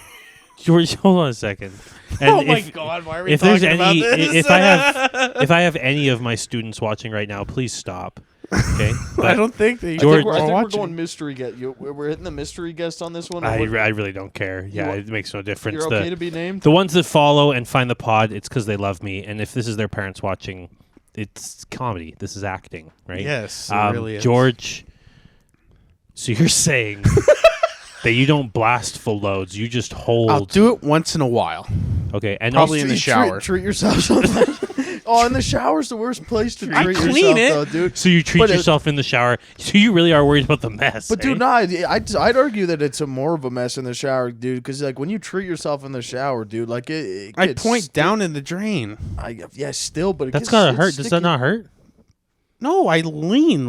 George, hold on a second. And Oh my God! Why are we if there's talking about any, this? if I have any of my students watching right now, please stop. Okay, I don't think that I George- think we're watching. going mystery guest. We're hitting the mystery guest on this one. or I what? really don't care. Yeah, it makes no difference. You're okay to be named. The ones that follow and find the pod, it's because they love me. And if this is their parents watching, it's comedy. This is acting, right? Yes, it really is. George, so you're saying that you don't blast full loads, you just hold. I'll do it once in a while. Okay, and Probably also, in the shower. Treat yourself. Sometimes. Oh, and the shower's the worst place to I treat clean yourself, it. though, dude. so you treat But yourself in the shower. So you really are worried about the mess. But eh? dude, no, I'd argue that it's more of a mess in the shower, dude. Because like when you treat yourself in the shower, dude, like it I gets point down in the drain. yeah, still, but it That's gets, gotta it's hurt. Does that sticky. not hurt? No, I lean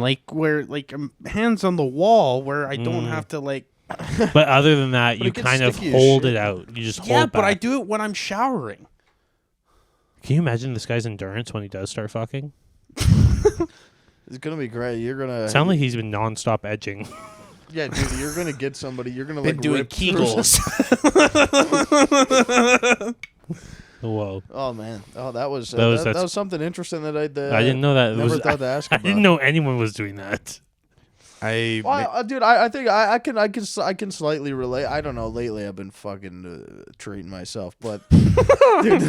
hands on the wall where I don't have to like. But other than that, But you it gets kind of sticky as hold shit. it out. You just hold Yeah, back. but I do it when I'm showering. Can you imagine this guy's endurance when he does start fucking? It's gonna be great. You're gonna Sound like he's been nonstop edging. yeah, dude. You're gonna get somebody. You're gonna Been like doing rip through Kegels. Whoa. Oh man. Oh, that was That's- that was something interesting that I I didn't know that. Never thought to ask I about. didn't know anyone was doing that. Dude, I think I can slightly relate. I don't know. Lately, I've been fucking treating myself, but dude,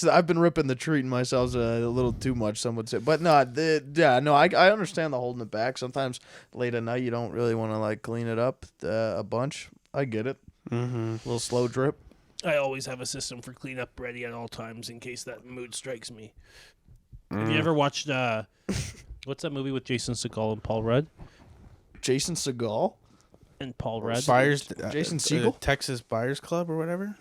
I've been ripping the treating myself a little too much. Some would say, but no, I understand the holding it back. Sometimes late at night, you don't really want to like clean it up a bunch. I get it. Mm-hmm. A little slow drip. I always have a system for cleanup ready at all times in case that mood strikes me. Have you ever watched what's that movie with Jason Segel and Paul Rudd? Jason Segel. And Paul Rudd. Buyers, Jason Segel? Texas Buyers Club or whatever.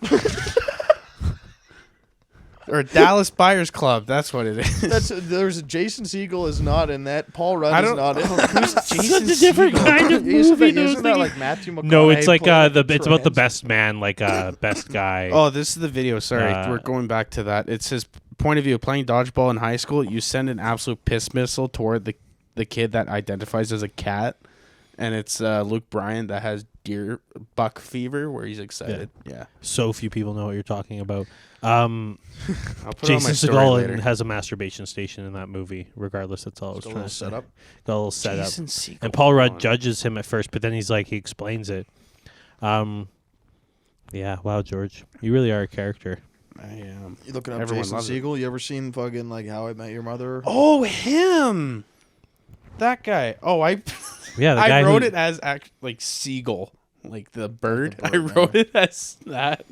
Or Dallas Buyers Club. That's what it is. There's Jason Segel is not in that. Paul Rudd I is don't- not in. Who's Jason Such a different Segel? kind of Isn't movie. that like Matthew McConaughey? No, it's like playing it's about the trans? best man, like best guy. Oh, this is the video. Sorry, Uh, we're going back to that. It's his point of view. Playing dodgeball in high school, you send an absolute piss missile toward the kid that identifies as a cat, and it's Luke Bryan that has deer buck fever where he's excited. Yeah. So few people know what you're talking about. I'll put it on my Jason story Segel later. has a masturbation station in that movie. Regardless, that's all I was Got a trying little to say. setup. Got a little setup. Jason Segel. And Paul Rudd Come on. judges him at first, but then he's like, he explains it. Yeah, wow, George. You really are a character. I am. You looking up Everyone Jason loves it. Segel? You ever seen fucking like How I Met Your Mother? Oh, him. That guy. Oh, Yeah, the guy I wrote who, it as like seagull, like the bird. bird, I wrote it as that.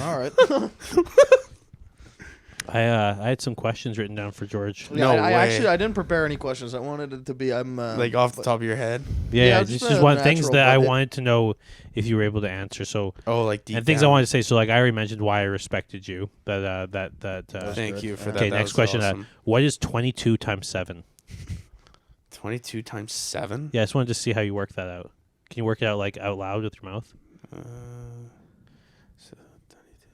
All right. I had some questions written down for George. Yeah, No I way. actually I didn't prepare any questions. I wanted it to be Like off the top of your head. Yeah, it's this just is a one things natural, that I but it- wanted to know if you were able to answer. So, Oh, like deep and things I down. wanted to say. So, like I already mentioned why I respected you. That Thank good. you for that. okay, That next was question. awesome. What is 22 times 7? 22 times 7? Yeah, I just wanted to see how you work that out. Can you work it out like out loud with your mouth? So 22.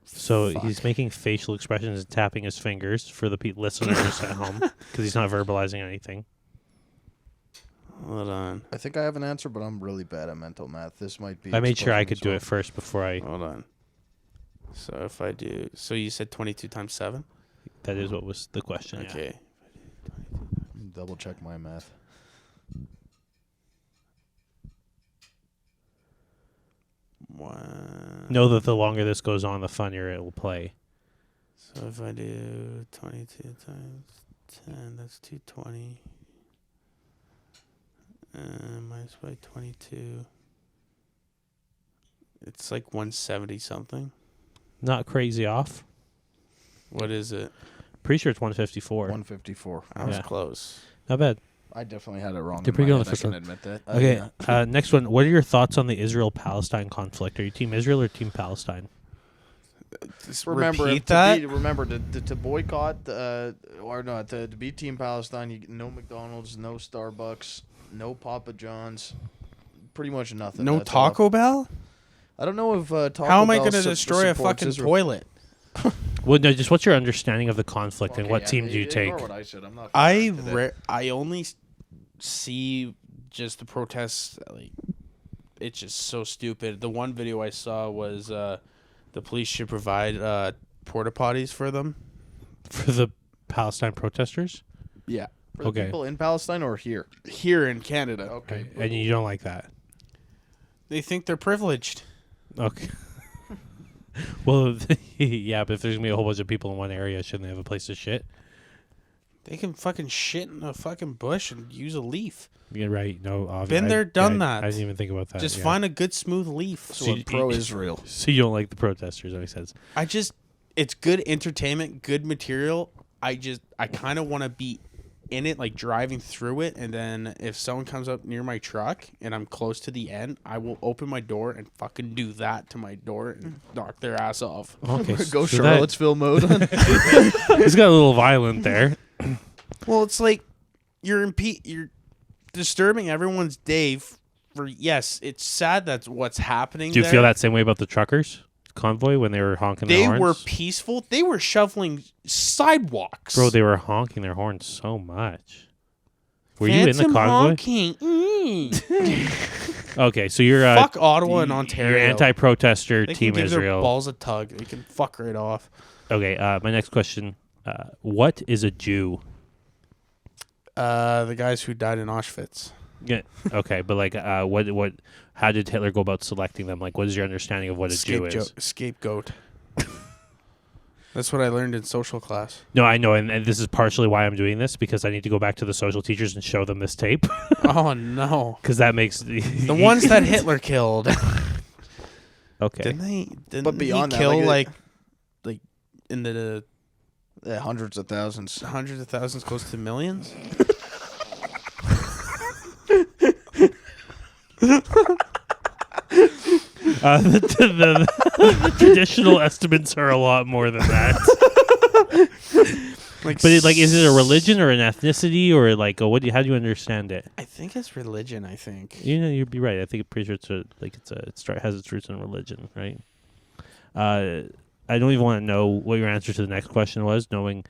So Fuck. he's making facial expressions and tapping his fingers for the listeners at home because he's not verbalizing anything. Hold on. I think I have an answer, but I'm really bad at mental math. This might be. I made sure I exploding could do as it first before I. Hold on. So if I do. So you said 22 times 7? That is what was the question. Yeah. Okay. well. Double check my math. One. Know that the longer this goes on, the funnier it will play. So if I do 22 times 10, that's 220. Minus by 22. It's like 170 something. Not crazy off. What is it? Pretty sure it's 154. 154. I was Yeah. close. Not bad. I definitely had it wrong. You're in pretty my good on the head, first I one. can admit that. Okay. Next one. What are your thoughts on the Israel-Palestine conflict? Are you Team Israel or Team Palestine? Just Remember repeat to that? remember to boycott or no to be Team Palestine. You get no McDonald's, no Starbucks, no Papa John's, pretty much nothing. No That's all. Taco Bell? I don't know if Taco How am I Bell going to destroy a supports fucking Israel. toilet? Well, no. Just what's your understanding of the conflict and Okay, what yeah, team do you ignore take? what I said. I'm not. I into that. I only see just the protests, like, it's just so stupid. The one video I saw was the police should provide porta potties for them. For the Palestine protesters? Yeah. For the people in Palestine or here? Here in Canada. Okay. And you don't like that? They think they're privileged. Okay. Well, yeah, but if there's going to be a whole bunch of people in one area, shouldn't they have a place to shit? They can fucking shit in a fucking bush and use a leaf. Yeah, right. No, obviously. Been there, done that. I didn't even think about that. Just find a good smooth leaf. So pro-Israel. So you don't like the protesters, that makes sense. It's good entertainment, good material. I kind of want to be in it, like driving through it, and then if someone comes up near my truck and I'm close to the end, I will open my door and fucking do that to my door and knock their ass off. Okay, Go Charlottesville mode. It's got a little violent there. Well, it's like you're disturbing everyone's day. Yes, it's sad that's what's happening. Do you there. feel that same way about the truckers convoy when they were honking their horns? They were peaceful. They were shoveling sidewalks. Bro, they were honking their horns so much. Were you in the convoy? Okay, so you're fuck Ottawa and Ontario. You're anti-protester they Team can give Israel. Their balls a tug. They can fuck right off. Okay, my next question: what is a Jew? The guys who died in Auschwitz. Yeah. Okay, but like, what? How did Hitler go about selecting them? Like, what is your understanding of what a Jew is? Scapegoat. That's what I learned in social class. No, I know, and this is partially why I'm doing this, because I need to go back to the social teachers and show them this tape. Oh no! Because that makes the ones that Hitler killed. Okay. Didn't they? But beyond he that, kill like in the hundreds of thousands, close to millions? The traditional estimates are a lot more than that. Is it a religion or an ethnicity or like how do you understand it? I think it's religion. I think You'd be right. I think pretty sure it has its roots in religion, right? I don't even want to know what your answer to the next question was, knowing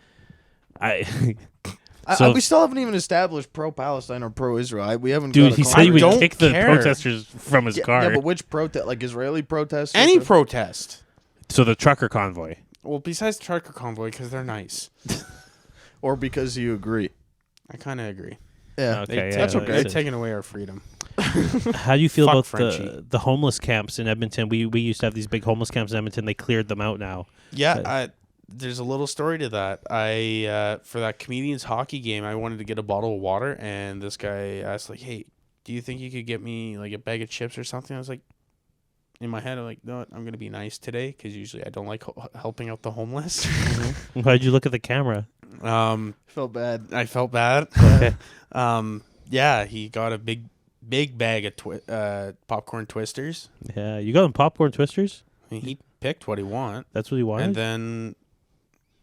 we still haven't even established pro-Palestine or pro-Israel. We haven't. Dude, he said he would don't kick the care. protesters from his car. Yeah, but which protest? Like Israeli protests? any protest. So the trucker convoy. Well, besides the trucker convoy, because they're nice. Or because you agree? I kind of agree. Yeah, Okay, that's okay. They're taking away our freedom. How do you feel Fuck about Frenchie. the homeless camps in Edmonton? We used to have these big homeless camps in Edmonton. They cleared them out now. Yeah, there's a little story to that. I for that comedian's hockey game, I wanted to get a bottle of water, and this guy asked like, "Hey, do you think you could get me like a bag of chips or something?" I was like, in my head, I'm like, "No, I'm gonna be nice today," because usually I don't like helping out the homeless. Why'd you look at the camera? Felt bad. I felt bad. Okay. Yeah, he got a big bag of popcorn twisters. Yeah, you got them popcorn twisters. He picked what he wanted. That's what he wanted. And then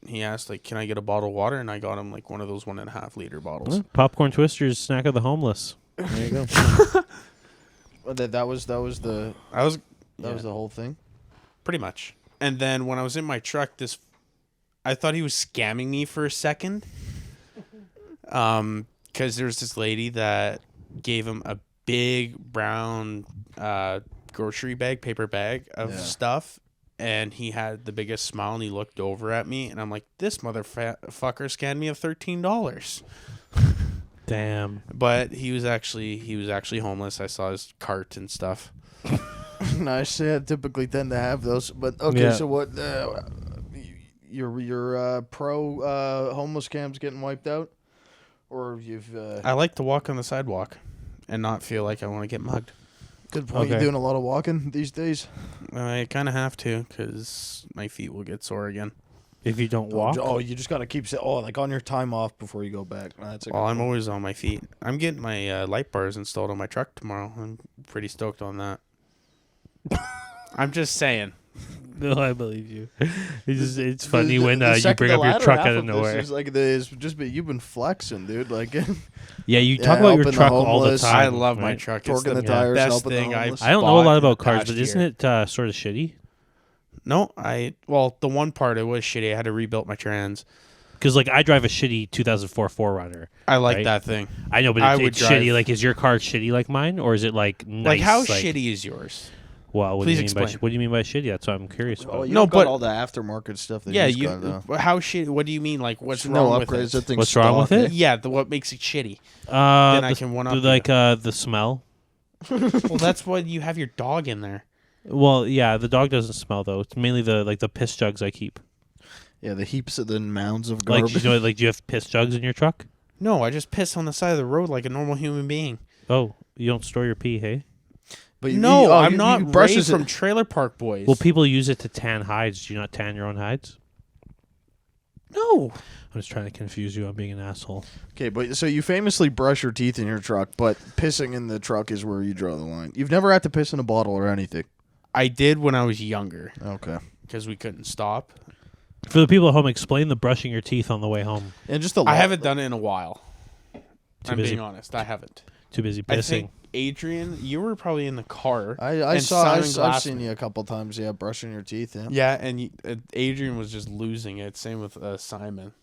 he asked, like, can I get a bottle of water? And I got him, like, one of those 1.5 liter bottles. Well, popcorn twisters, snack of the homeless. There you go. Well, that was the whole thing. Pretty much. And then when I was in my truck, I thought he was scamming me for a second. Because there's this lady that gave him a big brown grocery bag, paper bag of stuff. And he had the biggest smile, and he looked over at me, and I'm like, "This motherfucker scanned me of $13." Damn. But he was actually homeless. I saw his cart and stuff. Nice. Yeah, typically tend to have those. But okay, Yeah. so what? Your pro homeless camps getting wiped out, or you've? I like to walk on the sidewalk, and not feel like I want to get mugged. Good point. Okay. You doing a lot of walking these days? I kind of have to, because my feet will get sore again. If you don't walk, Oh, you just gotta keep like on your time off before you go back. That's a Well, good I'm point. always on my feet. I'm getting my light bars installed on my truck tomorrow. I'm pretty stoked on that. I'm just saying. no, I believe you. It's funny The- when the you second- bring the up your latter truck half out of of this nowhere. is like it's just been you've been flexing, dude. Like Yeah, you talk Yeah, about your helping the truck all the homeless. time. I love my right? truck. Torquing the it's tires, best helping the thing I've homeless. I don't know a bought lot in about the cars, past but year. isn't it sort of shitty? No, well, the one part it was shitty. I had to rebuild my trans. Because like I drive a shitty 2004 4Runner. I like right? that thing. I know, but I it's, would it's shitty. drive- Like, is your car shitty like mine, or is it like nice? Like how shitty is yours? Well, what do Please you mean by explain. what do you mean by shitty? That's what I'm curious about. Well, you No, don't got but- all the aftermarket stuff. That Yeah, he's got, though. how shitty? What do you mean? Like what's No wrong with upgrades. it? That thing's What's wrong with stock, it? eh? Yeah, what makes it shitty? Then I can one-up you. the smell. Well, that's why you have your dog in there. Well, yeah, the dog doesn't smell though. It's mainly the piss jugs I keep. Yeah, the heaps of the mounds of Like garbage. like do you have piss jugs in your truck? No, I just piss on the side of the road like a normal human being. Oh, you don't store your pee, hey? But No, I'm you not brushes raised it- from Trailer Park Boys. Well, people use it to tan hides. Do you not tan your own hides? no. I'm just trying to confuse you. I'm being an asshole. Okay, but so you famously brush your teeth in your truck, but pissing in the truck is where you draw the line. You've never had to piss in a bottle or anything. I did when I was younger Okay. because we couldn't stop. For the people at home, explain the brushing your teeth on the way home. And just a I lot. haven't done it in a while. I'm busy. being honest. I haven't. Too busy I pissing. think Adrian, you were probably in the car. I've Simon seen Glassman. you a couple times. Yeah, brushing your teeth. Yeah. Yeah, and Adrian was just losing it. Same with Simon.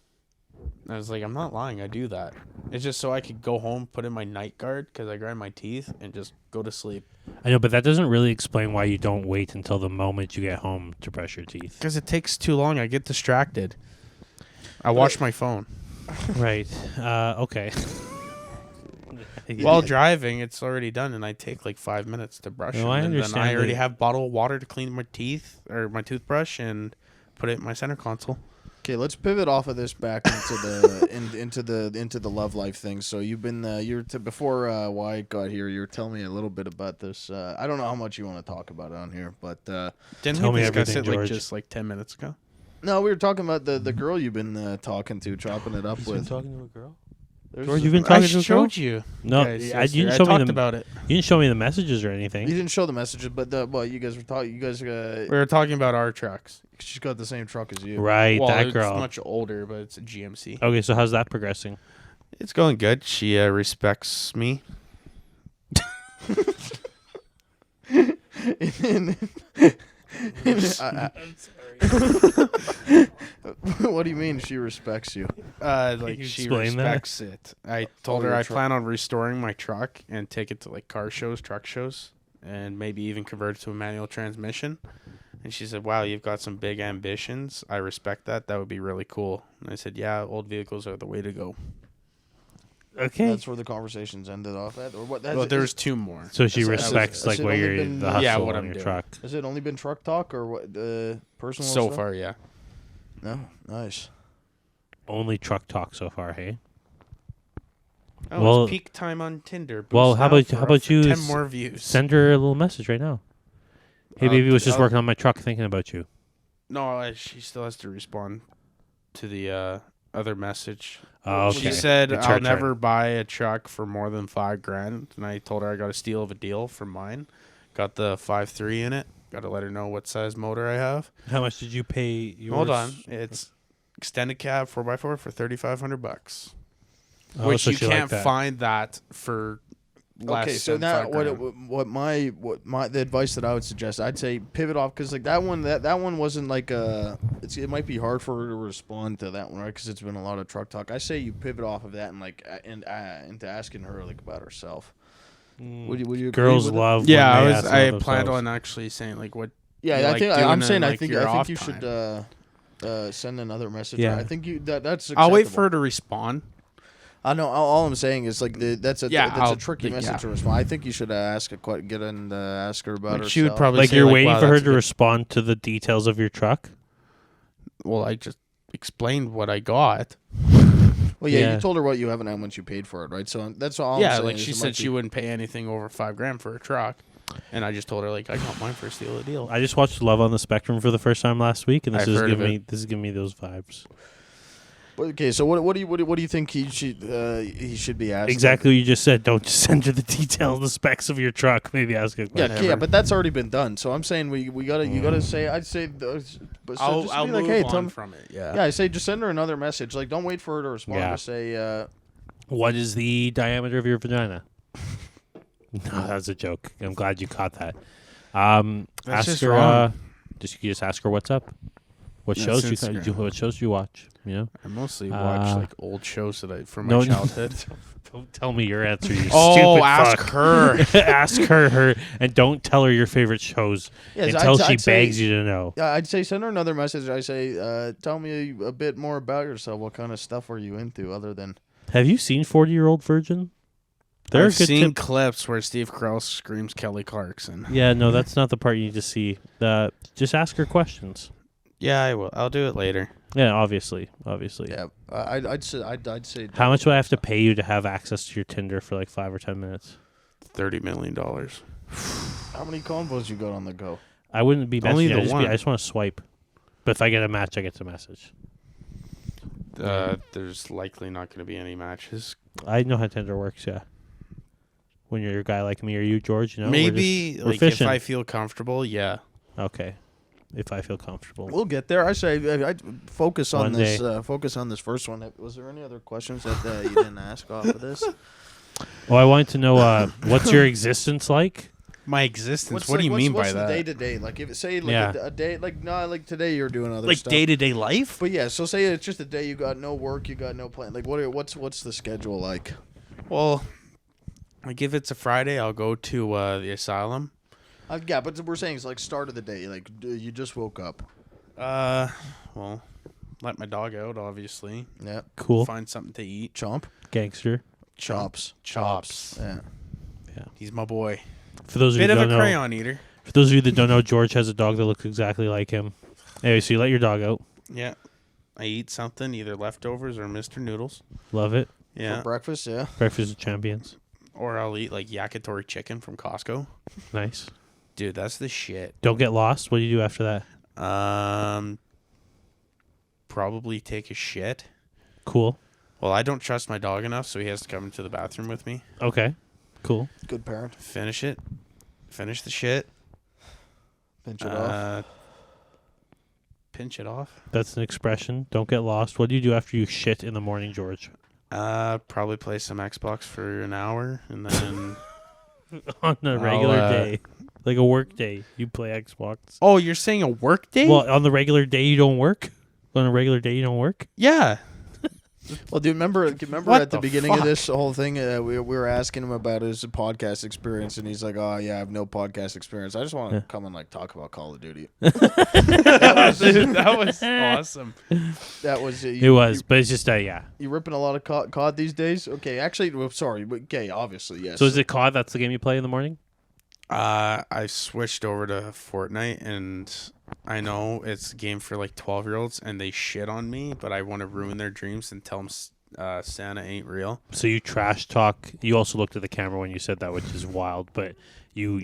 I was like, I'm not lying. I do that. It's just so I could go home, put in my night guard because I grind my teeth, and just go to sleep. I know, but that doesn't really explain why you don't wait until the moment you get home to brush your teeth. Because it takes too long. I get distracted. I watch my phone. Right. Okay. While driving, it's already done, and I take like 5 minutes to brush No, them. I And then understand I already that- have bottled water to clean my teeth or my toothbrush and put it in my center console. Okay, let's pivot off of this back into the into the love life thing. So you've been before Wyatt got here. You were telling me a little bit about this. I don't know how much you want to talk about it on here, but Didn't Tell we me discuss everything, it like George. just like 10 minutes ago? no, we were talking about the girl you've been talking to, chopping it up with. talking to a girl? There's George, a- you've been I talking to a girl? showed you. No, guys you yesterday. didn't show me talked the about it. You didn't show me the messages or anything. You didn't show the messages, but you guys were talking. You guys, We were talking about our trucks. she's got the same truck as you. Right, Well, that it's girl. much older, but it's a GMC. Okay, so how's that progressing? It's going good. She respects me. What do you mean she respects you? Like you she explain that? respects it. I told her your I truck. plan on restoring my truck and take it to like car shows, truck shows, and maybe even convert it to a manual transmission. And she said, "Wow, you've got some big ambitions. I respect that. That would be really cool." And I said, "Yeah, old vehicles are the way to go." Okay. That's where the conversations ended off at, or what? Well, there's two more. So she Has it- respects has like it where only you're been- the hustle Yeah, what on I'm your doing. truck. Has it only been truck talk or what? Personal So stuff? far, yeah. No, nice. Only truck talk so far, hey? Oh, Well- it's peak time on Tinder. Well, Boost how now about for you 10 s- more views. Send her a little message right now. Hey, baby, was just I'll- working on my truck thinking about you. No, she still has to respond to the other message. Oh, okay. She said, It's "I'll her never turn. buy a truck for more than $5,000," and I told her I got a steal of a deal for mine. Got the 5.3 in it. Got to let her know what size motor I have. How much did you pay yours? Hold on, it's extended cab 4x4 for $3,500, Oh, which so you she liked can't that. find that for less. Okay, so than now $5,000. the advice that I would suggest, I'd say pivot off because like that one wasn't like it might be hard for her to respond to that one, right? Because it's been a lot of truck talk. I say you pivot off of that and like into asking her like about herself. Would you agree Girls with it? love. Yeah, when they I ask planned about themselves. on actually saying like what. Yeah, you I like think doing I'm in, saying like, your I think off you time. should send another message. Yeah. I think that's. I'll wait acceptable. for her to respond. I know. All I'm saying is like that's a Yeah, tricky message yeah. to respond. I think you should ask ask her about Like, herself. she would probably Like say, you're waiting wow, for her that's to good. respond to the details of your truck. Well, I just explained what I got. Well, yeah, Yeah. you told her what you have and how much you paid for it, right? So that's all. I'm Yeah, saying like is she it said might she be- wouldn't pay anything over $5,000 for a truck, and I just told her like I got mine for a steal of a deal. I just watched Love on the Spectrum for the first time last week, and this I've is heard of giving me those vibes. Okay, so what do you think he should be asking? Exactly what you just said. Don't just send her the details, the specs of your truck. Maybe ask a Yeah, question. yeah, but that's already been done. So I'm saying you gotta say. I'd say. But so I'll just I'll be move like, hey, on tell me. from it. Yeah. Yeah, I say just send her another message. Like, don't wait for her to respond. Yeah. Just say. What is the diameter of your vagina? No, that's a joke. I'm glad you caught that. That's Ask just her. wrong. You just ask her what's up. What That's shows Instagram. what shows do you watch? You know? I mostly watch like old shows from no, my childhood. Don't tell me your answer, you Oh, stupid ask fuck. her. Ask her, and don't tell her your favorite shows Yes, until I'd she say- begs you to know. Yeah, I'd say send her another message. I say, tell me a bit more about yourself. What kind of stuff are you into other than... Have you seen 40-Year-Old Virgin? They're I've a good seen tip. clips where Steve Carell screams Kelly Clarkson. Yeah, no, that's not the part you need to see. Just ask her questions. Yeah, I will. I'll do it later. Yeah, obviously. Yeah, I'd say... How much would I have to pay you to have access to your Tinder for like 5 or 10 minutes? $30 million. How many convos you got on the go? I wouldn't be Only messaging. the one. I just want to swipe. But if I get a match, I get to message. There's likely not going to be any matches. I know how Tinder works, yeah. When you're a guy like me or you, George, you know? Maybe we're like fishing. if I feel comfortable, yeah. Okay. If I feel comfortable. We'll get there. I say I'd focus on One this. day. Focus on this first one. Was there any other questions that you didn't ask off of this? Oh, I wanted to know what's your existence like? My existence. What do you mean by what's that? the day to day? Like if say like Yeah. a day like like today you're doing other Like stuff. day-to-day life? But yeah, so say it's just a day you got no work, you got no plan. Like what's the schedule like? Well, like if it's a Friday, I'll go to the asylum. Yeah, but we're saying it's like start of the day. Like you just woke up. Well, let my dog out, obviously. Yeah. Cool. Find something to eat. Chomp. Gangster. Chops. Yeah. He's my boy. For those of you Bit who of don't a know, crayon eater. for those of you that don't know, George has a dog that looks exactly like him. Anyway, so you let your dog out. Yeah. I eat something, either leftovers or Mr. Noodles. Love it. Yeah. For breakfast, yeah. Breakfast of Champions. Or I'll eat like yakitori chicken from Costco. Nice. Dude, that's the shit. Don't get lost. What do you do after that? Probably take a shit. Cool. Well, I don't trust my dog enough, so he has to come into the bathroom with me. Okay. Cool. Good parent. Finish it. Finish the shit. Pinch it off. Pinch it off. That's an expression. Don't get lost. What do you do after you shit in the morning, George? Probably play some Xbox for an hour, and then... On a regular day. Like a work day, you play Xbox. Oh, you're saying a work day? Well, on the regular day, you don't work? On a regular day, you don't work? Yeah. Well, dude, remember What at the the beginning of fuck? this whole thing, we were asking him about his podcast experience, and he's like, "Oh yeah, I have no podcast experience. I just want to come and like talk about Call of Duty." That was awesome. That was It was, but it's just, yeah. You ripping a lot of COD these days? Okay, actually, well, sorry, but okay, obviously, yes. So is it COD? That's the game you play in the morning? I switched over to Fortnite, and I know it's a game for like 12-year-olds, and they shit on me, but I want to ruin their dreams and tell them Santa ain't real. So you trash talk. You also looked at the camera when you said that, which is wild, but you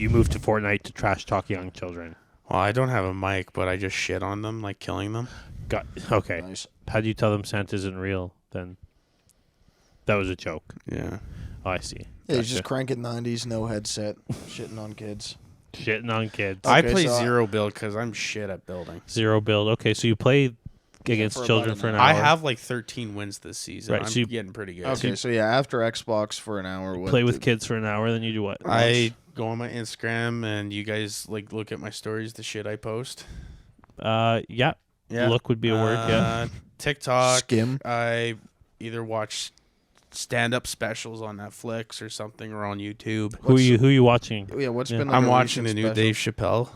moved to Fortnite to trash talk young children. Well, I don't have a mic, but I just shit on them, like killing them. Okay. Nice. How do you tell them Santa isn't real then? That was a joke. Yeah. Oh, I see. Yeah, he's Gotcha. just cranking 90s, no headset, shitting on kids. Shitting on kids. I Okay, play so zero build because I'm shit at building. Zero build. Okay, so you play against for children about for an an hour. I have like 13 wins this season. Right, I'm so you- getting pretty good. Okay, so yeah, after Xbox for an hour, play with kids for an hour, then you do what? I go on my Instagram, and you guys like look at my stories, the shit I post. Yeah. Yeah. Look would be a word, yeah. TikTok. Skim. I either watch stand-up specials on Netflix or something, or on YouTube. Who are you watching? Yeah, what's Yeah. been? Like I'm a watching the recent new special? Dave Chappelle.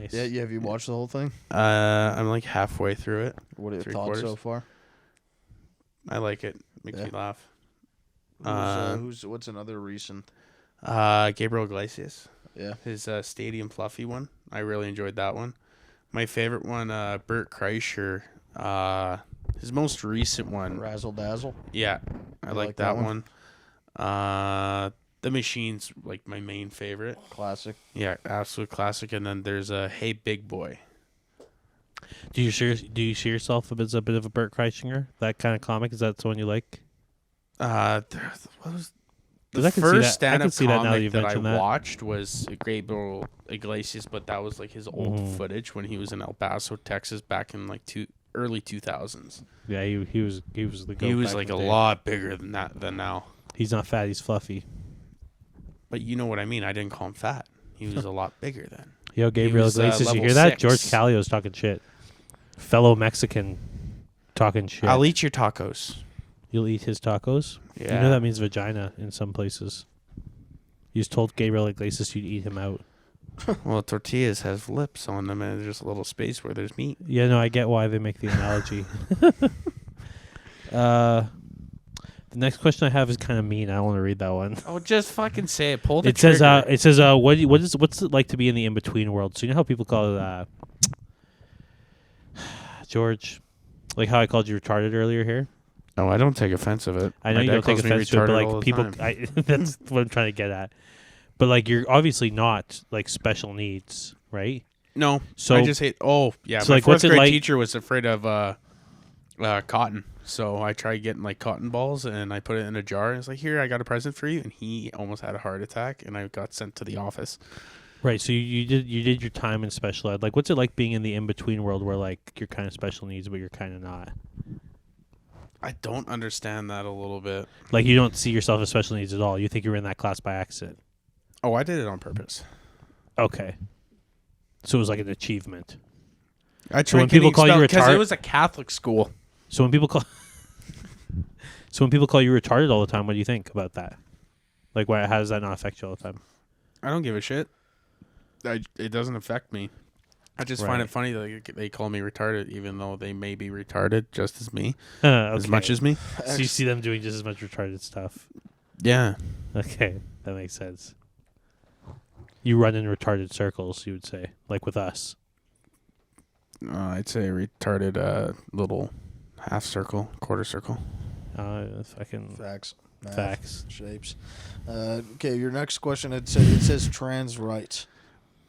Nice. Yeah, have you watched the whole thing? I'm like halfway through it. What are your 3 thoughts quarters. so far? I like it. Makes Yeah. me laugh. What's another recent? Gabriel Iglesias. Yeah. His Stadium Fluffy one. I really enjoyed that one. My favorite one, Bert Kreischer. His most recent one. Razzle Dazzle. Yeah, I You like like that that one. The Machine's like my main favorite. Classic. Yeah, absolute classic. And then there's a Hey Big Boy. Do you see yourself as a bit of a Bert Kreischinger? That kind of comic? Is that the one you like? What was 'Cause the I can see that- first I can stand-up see that now comic you've that I mentioned that. watched was Gabriel Iglesias, but that was like his old Mhm. footage when he was in El Paso, Texas, back in like early 2000s. Yeah, he was the goat He was back like in a the day. lot bigger than now. He's not fat, he's fluffy. But you know what I mean. I didn't call him fat. He was a lot bigger then. Yo, Gabriel was, Iglesias, you level hear that? 6. George Kallio's talking shit. Fellow Mexican talking shit. I'll eat your tacos. You'll eat his tacos? Yeah. You know that means vagina in some places. You just told Gabriel Iglesias you'd eat him out. Well, tortillas have lips on them, and there's just a little space where there's meat. Yeah, no, I get why they make the analogy. The next question I have is kind of mean. I don't want to read that one. Oh, just fucking say it. Pull the It says, trigger. what's it like to be in the in-between world? So you know how people call it, George, like how I called you retarded earlier here? Oh, I don't take offense of it. I know My you dad don't take calls me offense to it, but retarded all like the people, time. that's what I'm trying to get at. But like you're obviously not like special needs, right? No, So- I just hate. Oh, yeah. So, My like, what's fourth it grade like- teacher was afraid of cotton, so I tried getting like cotton balls and I put it in a jar. And it's like, here, I got a present for you, and he almost had a heart attack, and I got sent to the office. Right. So you did your time in special ed. Like, what's it like being in the in-between world where like you're kind of special needs, but you're kind of not? I don't understand that a little bit. Like you don't see yourself as special needs at all. You think you were in that class by accident. Oh, I did it on purpose. Okay. So it was like an achievement. I So when people call you because retard- it was a Catholic school. So when people call you retarded all the time, what do you think about that? Like, why? How does that not affect you all the time? I don't give a shit. It doesn't affect me. I just find Right. it funny that they call me retarded, even though they may be retarded just as me, Okay. as much as me. So you see them doing just as much retarded stuff. Yeah. Okay, that makes sense. You run in retarded circles, you would say, like with us. I'd say retarded little half circle, quarter circle. Fucking Facts. Math, facts. Shapes. Okay, your next question, it says trans rights.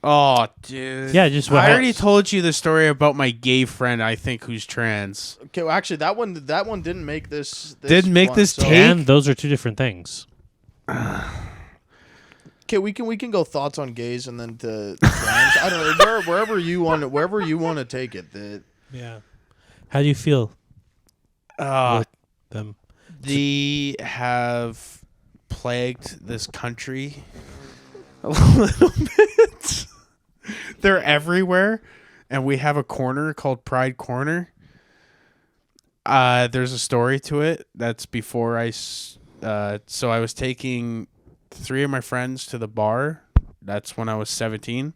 Oh, dude. Yeah, just what I already else? told you the story about my gay friend, I think, who's trans. Okay, well, actually, that one didn't make this Didn't make one, this so- tape? And those are two different things. Okay, we can go thoughts on gays and then to trans. I don't know, wherever you want to take it. Yeah. How do you feel? With them. They have plagued this country a little bit. They're everywhere, and we have a corner called Pride Corner. There's a story to it. That's before so I was taking 3 of my friends to the bar. That's when I was 17,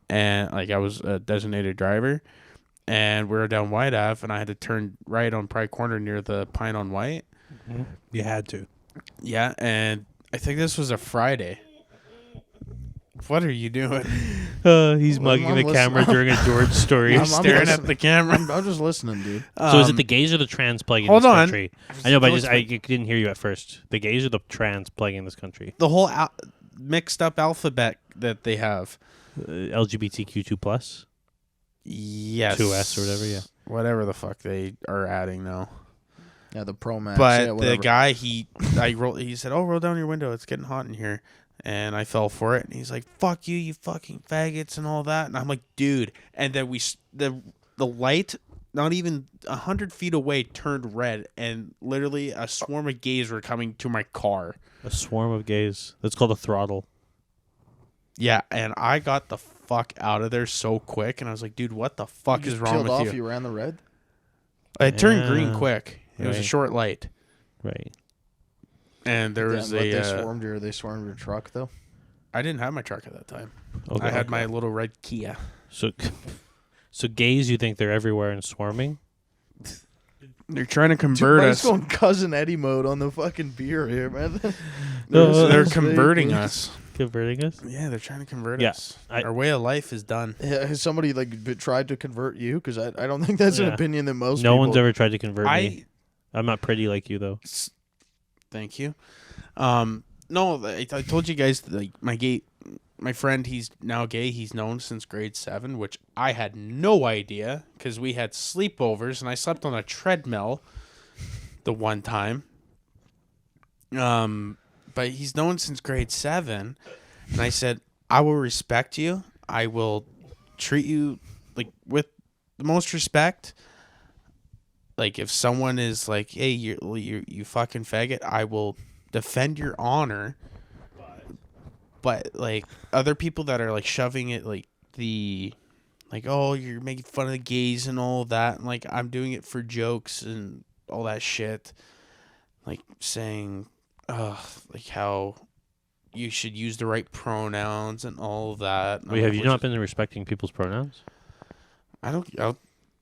and like I was a designated driver, and we were down White Ave, and I had to turn right on Pride Corner near the Pine on White. You had to. Yeah, and I think this was a Friday. What are you doing? He's mugging I'm the listening. camera during a George story. I'm Staring listening. at the camera. I'm just listening, dude. So is it the gays or the trans plaguing hold this on. country? I know, but I didn't hear you at first. The gays or the trans plaguing this country? the whole mixed up alphabet that they have? LGBTQ2 plus, Yes. 2S or whatever. Yeah. Whatever the fuck they are adding now. Yeah, the pro max. But yeah, the whatever. guy, he said, "Oh, roll down your window. It's getting hot in here." And I fell for it. And he's like, "Fuck you, you fucking faggots," and all that. And I'm like, "Dude!" And then the light, not even 100 feet away, turned red, and literally a swarm of gays were coming to my car. A swarm of gays. That's called a throttle. Yeah, and I got the fuck out of there so quick, and I was like, "Dude, what the fuck You is just wrong peeled with off, you?" you ran the red. It turned green Yeah. quick. It was a Right. short light, Right. and there was But they a. swarmed your truck though. I didn't have my truck at that time. Okay. I had my little red Kia. So gays, you think they're everywhere and swarming? They're trying to convert Dude, us. going cousin Eddie mode on the fucking beer here, man. They're This converting thing- us. Converting us? Yeah, they're trying to convert Yeah, us. I- Our way of life is done. Yeah, has somebody tried to convert you? Because I don't think that's an Yeah. opinion that most No people. one's ever tried to convert me. I'm not pretty like you though. Thank you. No, I told you guys like my friend. He's now gay. He's known since grade 7, which I had no idea because we had sleepovers and I slept on a treadmill the one time. But he's known since grade 7, and I said, I will respect you. I will treat you like with the most respect. Like if someone is like, "Hey, you fucking faggot," I will defend your honor. But like other people that are like shoving it, like the like, oh, you're making fun of the gays and all that. And, like, I'm doing it for jokes and all that shit. Like, saying, like, how you should use the right pronouns and all of that. Wait, have you not been respecting people's pronouns?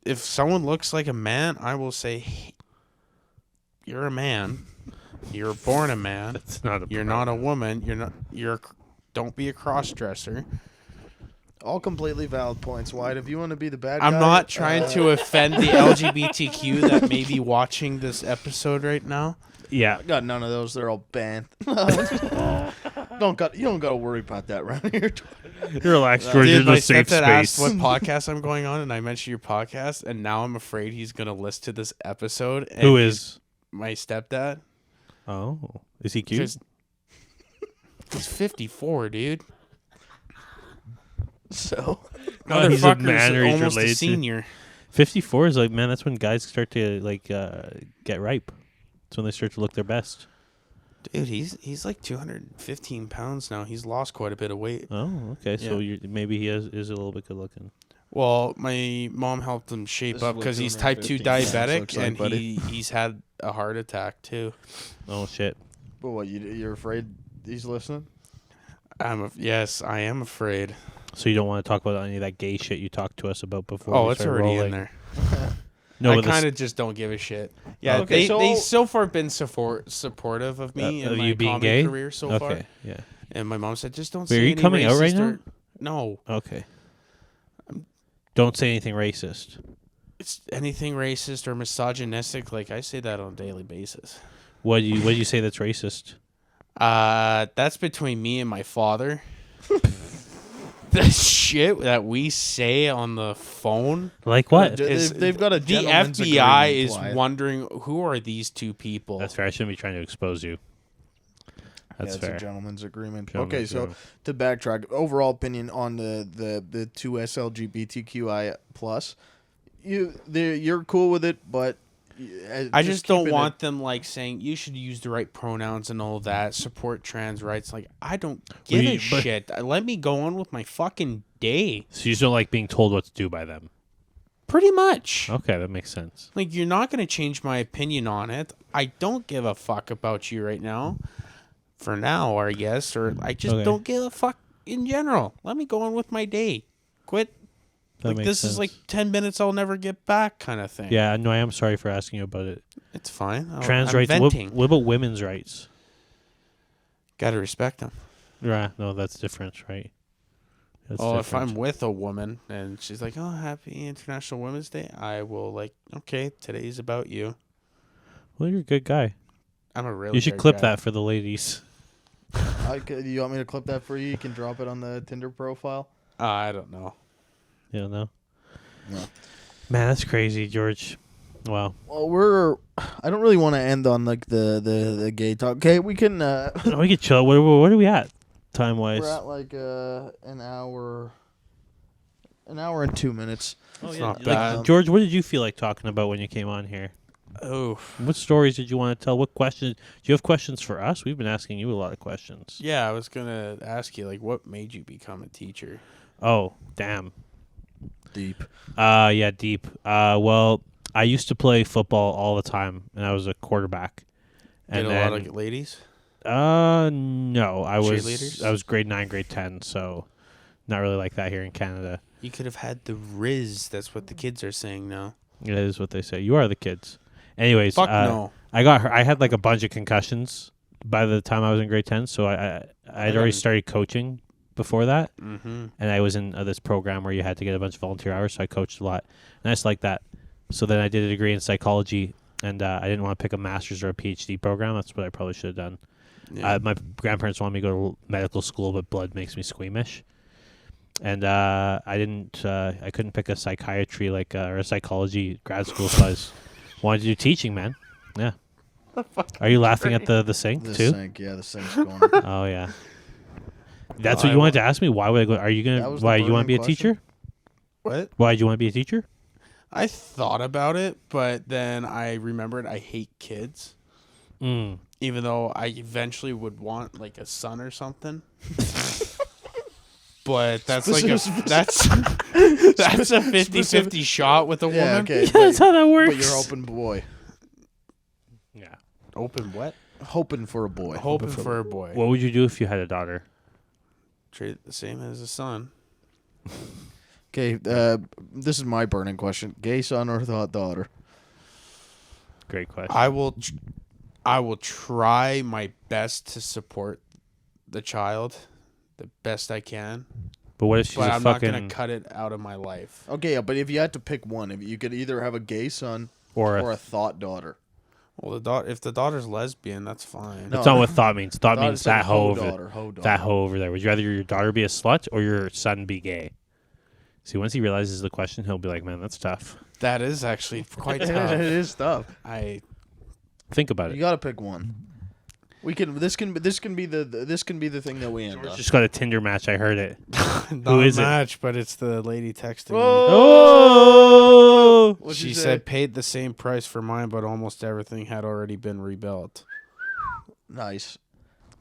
If someone looks like a man, I will say, hey, you're a man. You're born a man. That's not a You're not a woman. Don't be a cross-dresser. All completely valid points. Wyatt, if you want to be the bad guy... I'm not trying to offend the LGBTQ that may be watching this episode right now. Yeah. Got none of those. They're all banned. You don't got to worry about that around here. You're relaxed, George. You're in my a safe stepdad asked space. what podcast I'm going on, and I mentioned your podcast, and now I'm afraid he's going to listen to this episode. And Who is? my stepdad. Oh. Is he cute? He's 54, dude. So, he's a man or he's almost a related to- senior. 54 is like, man, that's when guys start to like get ripe. That's when they start to look their best. Dude, he's like 215 pounds now. He's lost quite a bit of weight. Oh, okay. So Yeah. maybe he is a little bit good looking. Well, my mom helped him shape This up is what because he's type 2 215 pounds diabetic, looks like, and buddy. he's had a heart attack too. Oh shit. but what, you're afraid he's listening? Yes, I am afraid. So you don't want to talk about any of that gay shit you talked to us about before? Oh, we it's started already rolling? in there. No, I but this- kind of just don't give a shit. Yeah, Okay, they so- so far been supportive of me of in my you being comedy gay career so okay. far. Yeah. And my mom said, just don't Wait, say are you any coming out right racist now? or- No, Okay. Don't say anything racist. it's anything racist or misogynistic. Like, I say that on a daily basis. What do you say that's racist? That's between me and my father. The shit that we say on the phone. Like what? They've got a The gentleman's FBI agreement, is Wyatt. wondering, who are these two people? That's fair. I shouldn't be trying to expose you. That's It's fair. a gentleman's agreement. Gentleman's Okay, so agreement. to backtrack, overall opinion on the two SLGBTQI plus, you're cool with it, but I just don't keeping want them like saying you should use the right pronouns and all that. Support trans rights. Like, I don't give a but- shit. Let me go on with my fucking day. So you just don't like being told what to do by them? Pretty much. Okay, that makes sense. Like, you're not gonna change my opinion on it. I don't give a fuck about you right now. For now, I guess, or I just Okay. don't give a fuck in general. Let me go on with my day. Quit. That Like, makes this sense. is like 10 minutes I'll never get back kind of thing. Yeah, no, I am sorry for asking you about it. It's fine. Trans I'm rights. venting. What about women's rights? Gotta respect them. Yeah, no, that's different, right? That's Oh, if different. I'm with a woman and she's like, "Oh, happy International Women's Day," I will like, "Okay, today's about you." Well, you're a good guy. I'm a really. You should good clip guy. that for the ladies. You want me to clip that for you? You can drop it on the Tinder profile. I don't know. You don't know? No. Man, that's crazy, George. Wow. Well, I don't really want to end on like the gay talk. Okay, we can. We could chill. What are we at, time wise? We're at like an hour and 2 minutes. It's yeah, not like, bad. George, what did you feel like talking about when you came on here? Oh, What stories did you want to tell? What questions? Do you have questions for us? We've been asking you a lot of questions. yeah. I was gonna ask you, like, what made you become a teacher? Oh, damn. Deep. Yeah, deep. Well, I used to play football all the time, and I was a quarterback. Get And a then, lot of ladies. no, I Cheerleaders? was grade 9, grade 10, so not really like that here in Canada. You could have had the Riz. That's what the kids are saying now. It is what they say. You are the kids. Anyways, Fuck no. I had like a bunch of concussions by the time I was in grade 10, so I'd already started coaching before that, Mm-hmm. and I was in this program where you had to get a bunch of volunteer hours, so I coached a lot, and I just liked that. So then I did a degree in psychology, and I didn't want to pick a master's or a PhD program. That's what I probably should have done. Yeah. My grandparents wanted me to go to medical school, but blood makes me squeamish. And I couldn't pick a psychiatry or a psychology grad school, so I wanted to do teaching, man. Yeah. Are you laughing at the sink The too? sink, yeah, the sink's going. Oh yeah. That's what you wanted to ask me. Why would I go? Are you That gonna? was the Why you want to be burning a teacher? What? Why do you want to be a teacher? I thought about it, but then I remembered I hate kids. Mm. Even though I eventually would want like a son or something. but that's like a that's a 50-50 shot with a woman. Yeah, okay. That's how that works. But you're hoping boy. Yeah. Open what? Hoping for a boy. Hoping for a boy. What would you do if you had a daughter? Treat it the same as a son. Okay, this is my burning question: gay son or thought daughter? Great question. I will try my best to support the child the best I can, But what if she's but a I'm fucking not gonna cut it out of my life. Okay, yeah, but if you had to pick one, if you could either have a gay son or or a thought daughter. Well, if the daughter's lesbian, that's fine. That's not what thought means. Thought Thought means it said that hoe daughter. that hoe over there. Would you rather your daughter be a slut or your son be gay? See, once he realizes the question, he'll be like, "Man, that's tough." That is actually quite It tough. is tough. Think about You it. got to pick one. We can. This can be the thing that we end on. Just got a Tinder match. I heard it. Not is it? match, but it's the lady texting me. Oh, What'd She say? said paid the same price for mine, but almost everything had already been rebuilt. Nice.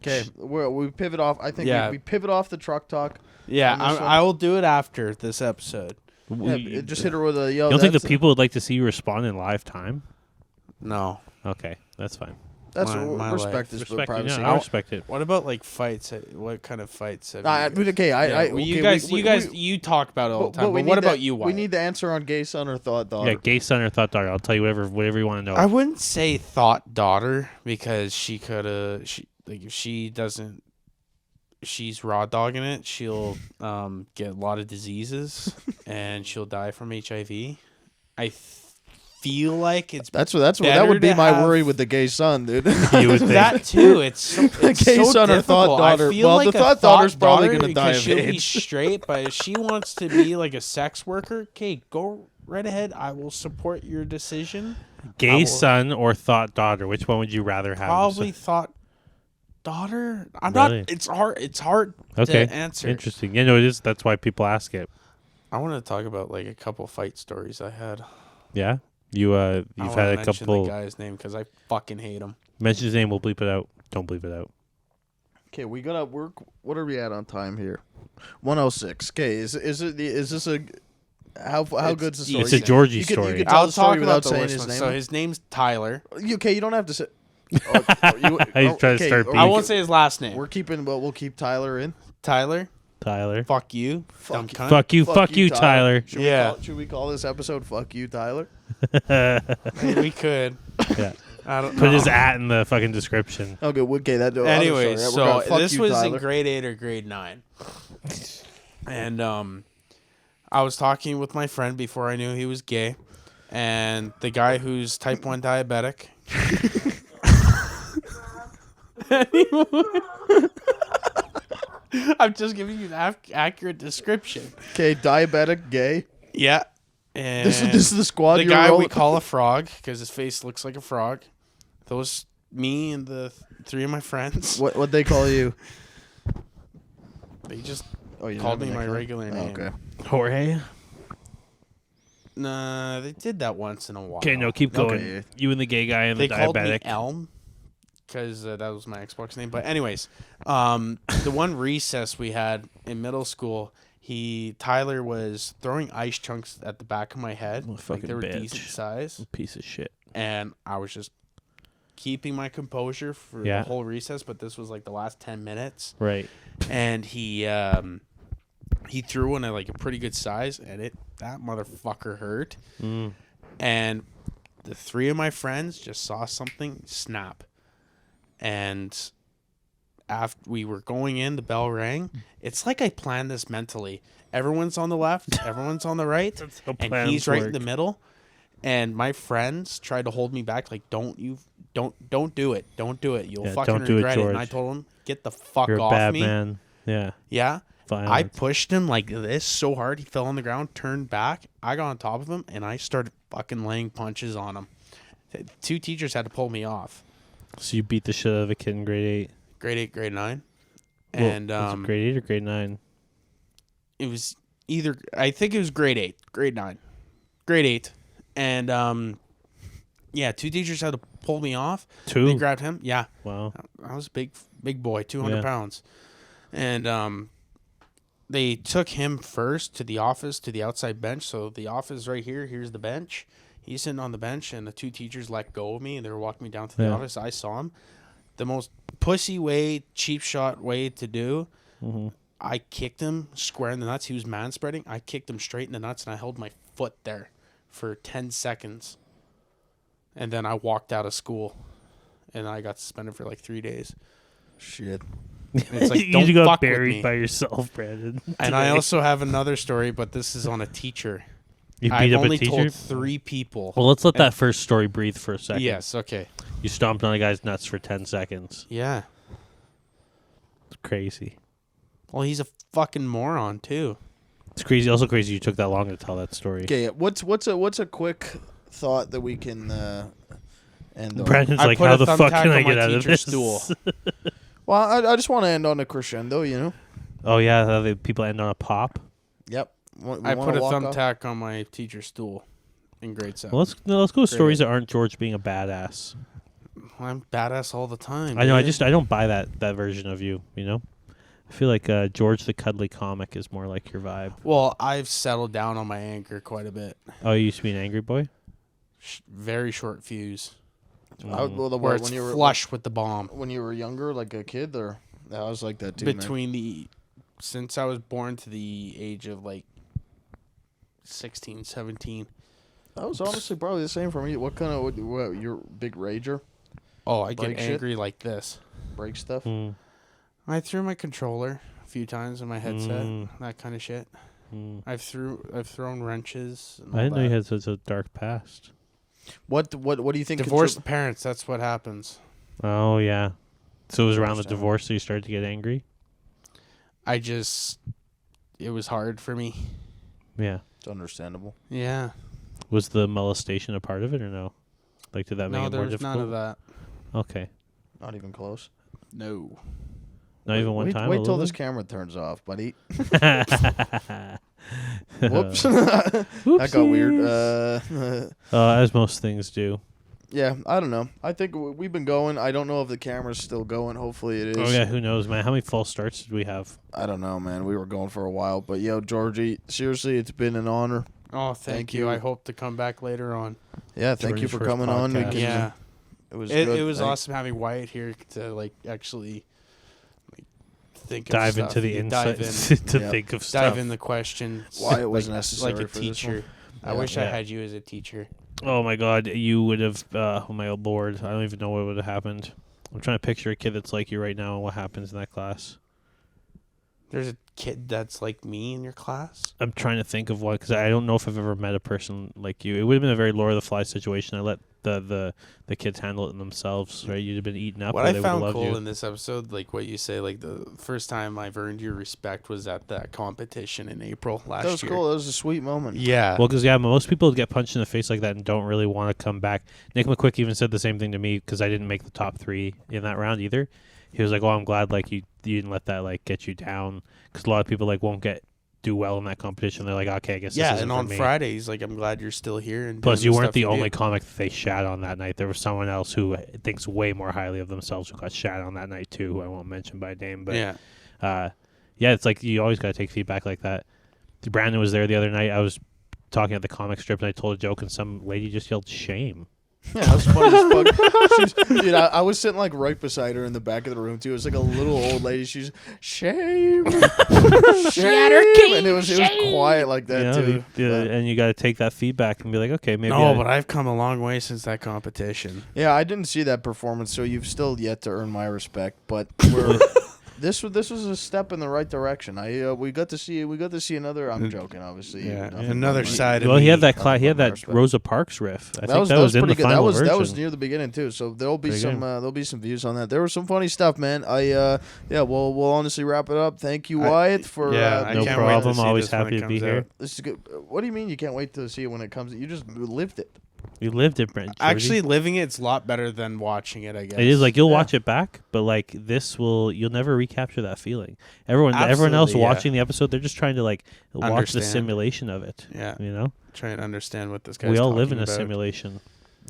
Okay, we pivot off. I think Yeah. we pivot off the truck talk. Yeah, On this one? I will do it after this episode. Yeah, just hit her with a yo. You don't think the that's- people would like to see you respond in live time? No. Okay, that's fine. That's my respect life. this Respect it. privacy. Yeah, I respect it. What about like fights? What kind of fights have you? Okay, Well, you guys, you talk about it all the time. But what about you, Wyatt? We need the answer on gay son or thought daughter. Yeah, gay son or thought daughter. I'll tell you whatever you want to know. I wouldn't say thought daughter because she could have. If she doesn't. She's raw dogging it. She'll get a lot of diseases and she'll die from HIV. I feel like it's that better would be to my have- worry with the gay son, dude. You would think. that too. It's Gay so son or difficult. thought daughter. I feel Well, like the a thought daughter's probably daughter gonna die because of she'll be AIDS. straight, but if she wants to be like a sex worker, okay, go right ahead. I will support your decision. Gay son or thought daughter. Which one would you rather have? Probably thought daughter. I'm Really? not. It's hard. It's hard Okay. to answer. Interesting. Yeah, no, it is. That's why people ask it. I want to talk about like a couple fight stories I had. Yeah. You've I had wanna a mention couple. the guy's name because I fucking hate him. Mention his name. We'll bleep it out. Don't bleep it out. Okay, we gotta work. What are we at on time here? 106. Okay, is this a how good's the story? It's a Georgie You could story. tell I'll the story talk without about the saying worst his one. name. So his name's Tyler. Okay, you don't have to say. He's trying to start I beef. won't say his last name. We're keeping, but we'll keep Tyler in. Tyler. Tyler. Fuck you. Dumb you. cunt. Fuck you, Tyler. Should we call this episode "Fuck You, Tyler"? We could. Yeah. I don't Put know. his at in the fucking description. Okay, that. Anyway, sorry, we're so gonna fuck this you, was Tyler. in grade 8 or grade 9. And I was talking with my friend before I knew he was gay. And the guy who's type 1 diabetic. I'm just giving you an accurate description. Okay, diabetic, gay. Yeah. And This is the squad. the you're guy we rolling- call a frog because his face looks like a frog. Those me and the 3 of my friends. What they call you? They just Oh, you called have a me my nickname? regular name. Okay. Jorge. Nah, they did that once in a while. Okay, no, keep going. Okay. You and the gay guy and They the called me diabetic. Elm because that was my Xbox name. But anyways, the one recess we had in middle school, Tyler was throwing ice chunks at the back of my head. What a Like fucking they were bitch. decent size, Piece of shit. and I was just keeping my composure for Yeah. the whole recess. But this was like the last 10 minutes, Right. and he threw one at like a pretty good size, and that motherfucker hurt. Mm. And the 3 of my friends just saw something snap. And after we were going in, the bell rang. It's like I planned this mentally. Everyone's on the left, everyone's on the right, how and plans he's right in work. the middle. And my friends tried to hold me back, like, don't do it. Don't do it. You'll Yeah, fucking don't do it, regret it. And I George. told him, get the fuck You're a off bad me. man. Yeah. Yeah. I Violence. pushed him like this so hard he fell on the ground, turned back. I got on top of him and I started fucking laying punches on him. 2 teachers had to pull me off. So you beat the shit out of a kid in grade 8. Grade 8, grade 9. Well, And was it grade 8 or grade 9? it was either I think it was grade 8, grade 9. Grade 8. And yeah, 2 teachers had to pull me off. 2? They grabbed him. Yeah. Wow. I was a big boy, 200 Yeah. pounds. And they took him first to the office, to the outside bench. So the office right here. Here's the bench. He's sitting on the bench, and the two teachers let go of me, and they were walking me down to the office. I saw him. The most pussy way, cheap shot way to do. I kicked him square in the nuts. He was man-spreading. I kicked him straight in the nuts, and I held my foot there for 10 seconds. And then I walked out of school, and I got suspended for like 3 days. Shit. And it's like, You don't got fuck with buried me. by yourself, Brandon. And I also have another story, but this is on a teacher. You beat I've up only a teacher? told 3 people. Well, let's let that first story breathe for a second. Yes, okay. You stomped on a guy's nuts for 10 seconds. Yeah. It's crazy. Well, he's a fucking moron, too. It's crazy. Also crazy you took that long to tell that story. Okay, what's a quick thought that we can end on? Brandon's I like, put how a the fuck thumbtack can I on my get out of teacher's this? stool. Well, I just want to end on a crescendo, you know? Oh, yeah. How the people end on a pop. Yep. I put a thumbtack on my teacher's stool in grade 7. Well, let's go with Great. stories that aren't George being a badass. I'm badass all the time. I know. I dude. don't buy that version of you. You know, I feel like George the cuddly comic is more like your vibe. Well, I've settled down on my anger quite a bit. Oh, you used to be an angry boy. Very short fuse. Where it's flush with the bomb. When you were younger, like a kid, or I was like that too. Since I was born to the age of like 16, 17. That was honestly probably the same for me. What kind of what you're a big rager? Oh, I Break get shit? angry like this. Break stuff? Mm. I threw my controller a few times in my headset, that kind of shit. I've thrown wrenches. And I didn't know you that. had such a dark past. What do you think? Divorced parents, that's what happens. Oh yeah. So it was around the Understand. divorce that you started to get angry. It was hard for me. Yeah. It's understandable. Yeah. Was the molestation a part of it or no? Like, did that make No, it there more was difficult? none of that. Okay. Not even close. No. Not even one time. Wait a till little this bit? camera turns off, buddy. Whoops. Whoops. That got weird. As most things do. Yeah, I don't know. I think we've been going. I don't know if the camera's still going. Hopefully it is. Oh yeah, who knows, man? How many false starts did we have? I don't know, man. We were going for a while, but yo, Georgie, seriously, it's been an honor. Oh, thank you. I hope to come back later on. Yeah, thank you Georgie's for first coming on. We podcast. can- Yeah. it was It good. was Thank- awesome having Wyatt here to like actually like think Dive of into stuff. the Yeah, insights dive to Yeah. think of in, stuff. dive in the questions. Why it was like, necessary like a for this one. teacher. I Yeah. wish I Yeah. had you as a teacher. Oh my god, you would have. Oh my lord, I don't even know what would have happened. I'm trying to picture a kid that's like you right now and what happens in that class. There's a kid that's like me in your class. I'm trying to think of one because I don't know if I've ever met a person like you. It would have been a very Lord of the Flies situation. I let the kids handle it themselves, right? You'd have been eaten up. What or I they would have found loved cool you. in this episode, like what you say, like the first time I've earned your respect was at that competition in April last That was year. cool. That was a sweet moment. Yeah. Well, because most people get punched in the face like that and don't really want to come back. Nick McQuick even said the same thing to me because I didn't make the top 3 in that round either. He was like, "Oh, I'm glad like you didn't let that like get you down because a lot of people like won't do well in that competition. They're like, okay, I guess yeah, this isn't and on for me." Fridays, like I'm glad you're still here. And Plus, doing you the weren't stuff the you only do. comic that they shat on that night. There was someone else who thinks way more highly of themselves who got shat on that night too. Who I won't mention by name, but Yeah. yeah, it's like you always got to take feedback like that. Brandon was there the other night. I was talking at the comic strip and I told a joke and some lady just yelled shame. Yeah, that was funny as fuck. Dude, I was sitting like right beside her in the back of the room too. It was like a little old lady. She's shame, shame, and it was quiet like that too. And you got to take that feedback and be like, okay, maybe. No, but I've come a long way since that competition. Yeah, I didn't see that performance, so you've still yet to earn my respect. But we're, this was a step in the right direction. We got to see another. I'm joking, obviously. Yeah, Nothing another but- side of Well, me. he had that he had that Respect. Rosa Parks riff. I think that was in pretty the good. final That was version. near the beginning too. So there'll be There you there'll be some views on that. There was some funny stuff, man. We'll honestly wrap it up. Thank you, Wyatt, for I No can't problem. Wait to see Always this when happy it to be comes here. out. This is good. What do you mean you can't wait to see it when it comes? You just lived it. You lived it, Brent. Actually, living it's a lot better than watching it. I guess it is like you'll Yeah. watch it back, but like you'll never recapture that feeling. Everyone else Absolutely, yeah. watching the episode, they're just trying to like watch the Understand. simulation of it. Yeah. You know, Try and understand what this guy's we all talking live in a about. simulation.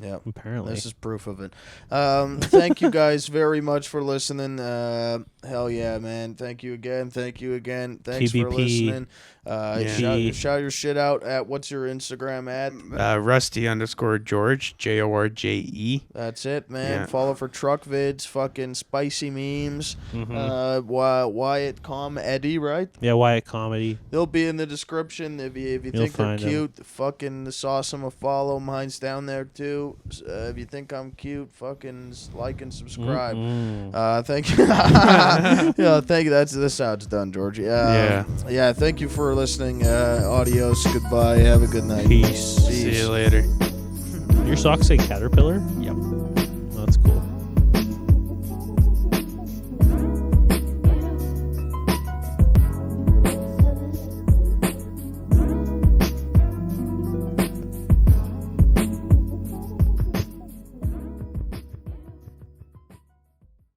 Yeah. Apparently. This is proof of it. Thank you guys very much for listening. Hell yeah, man. Thank you again. Thanks TBP. for listening. Yeah. Shout your shit out at, what's your Instagram at? Rusty_George, Jorje. That's it, man. Yeah. Follow for truck vids, fucking spicy memes. Wyatt, Eddy, right? Yeah, Wyatt Comedy. They'll be in the description if you think they're find 'em. cute. Fucking sauce them a follow. Mine's down there too. If you think I'm cute, fucking like and subscribe. Thank you. Yeah, thank you. That's how it's done, Georgie. Yeah. Thank you for listening. Adios. Goodbye. Have a good night. Peace. See you later. Your socks say caterpillar? Yep.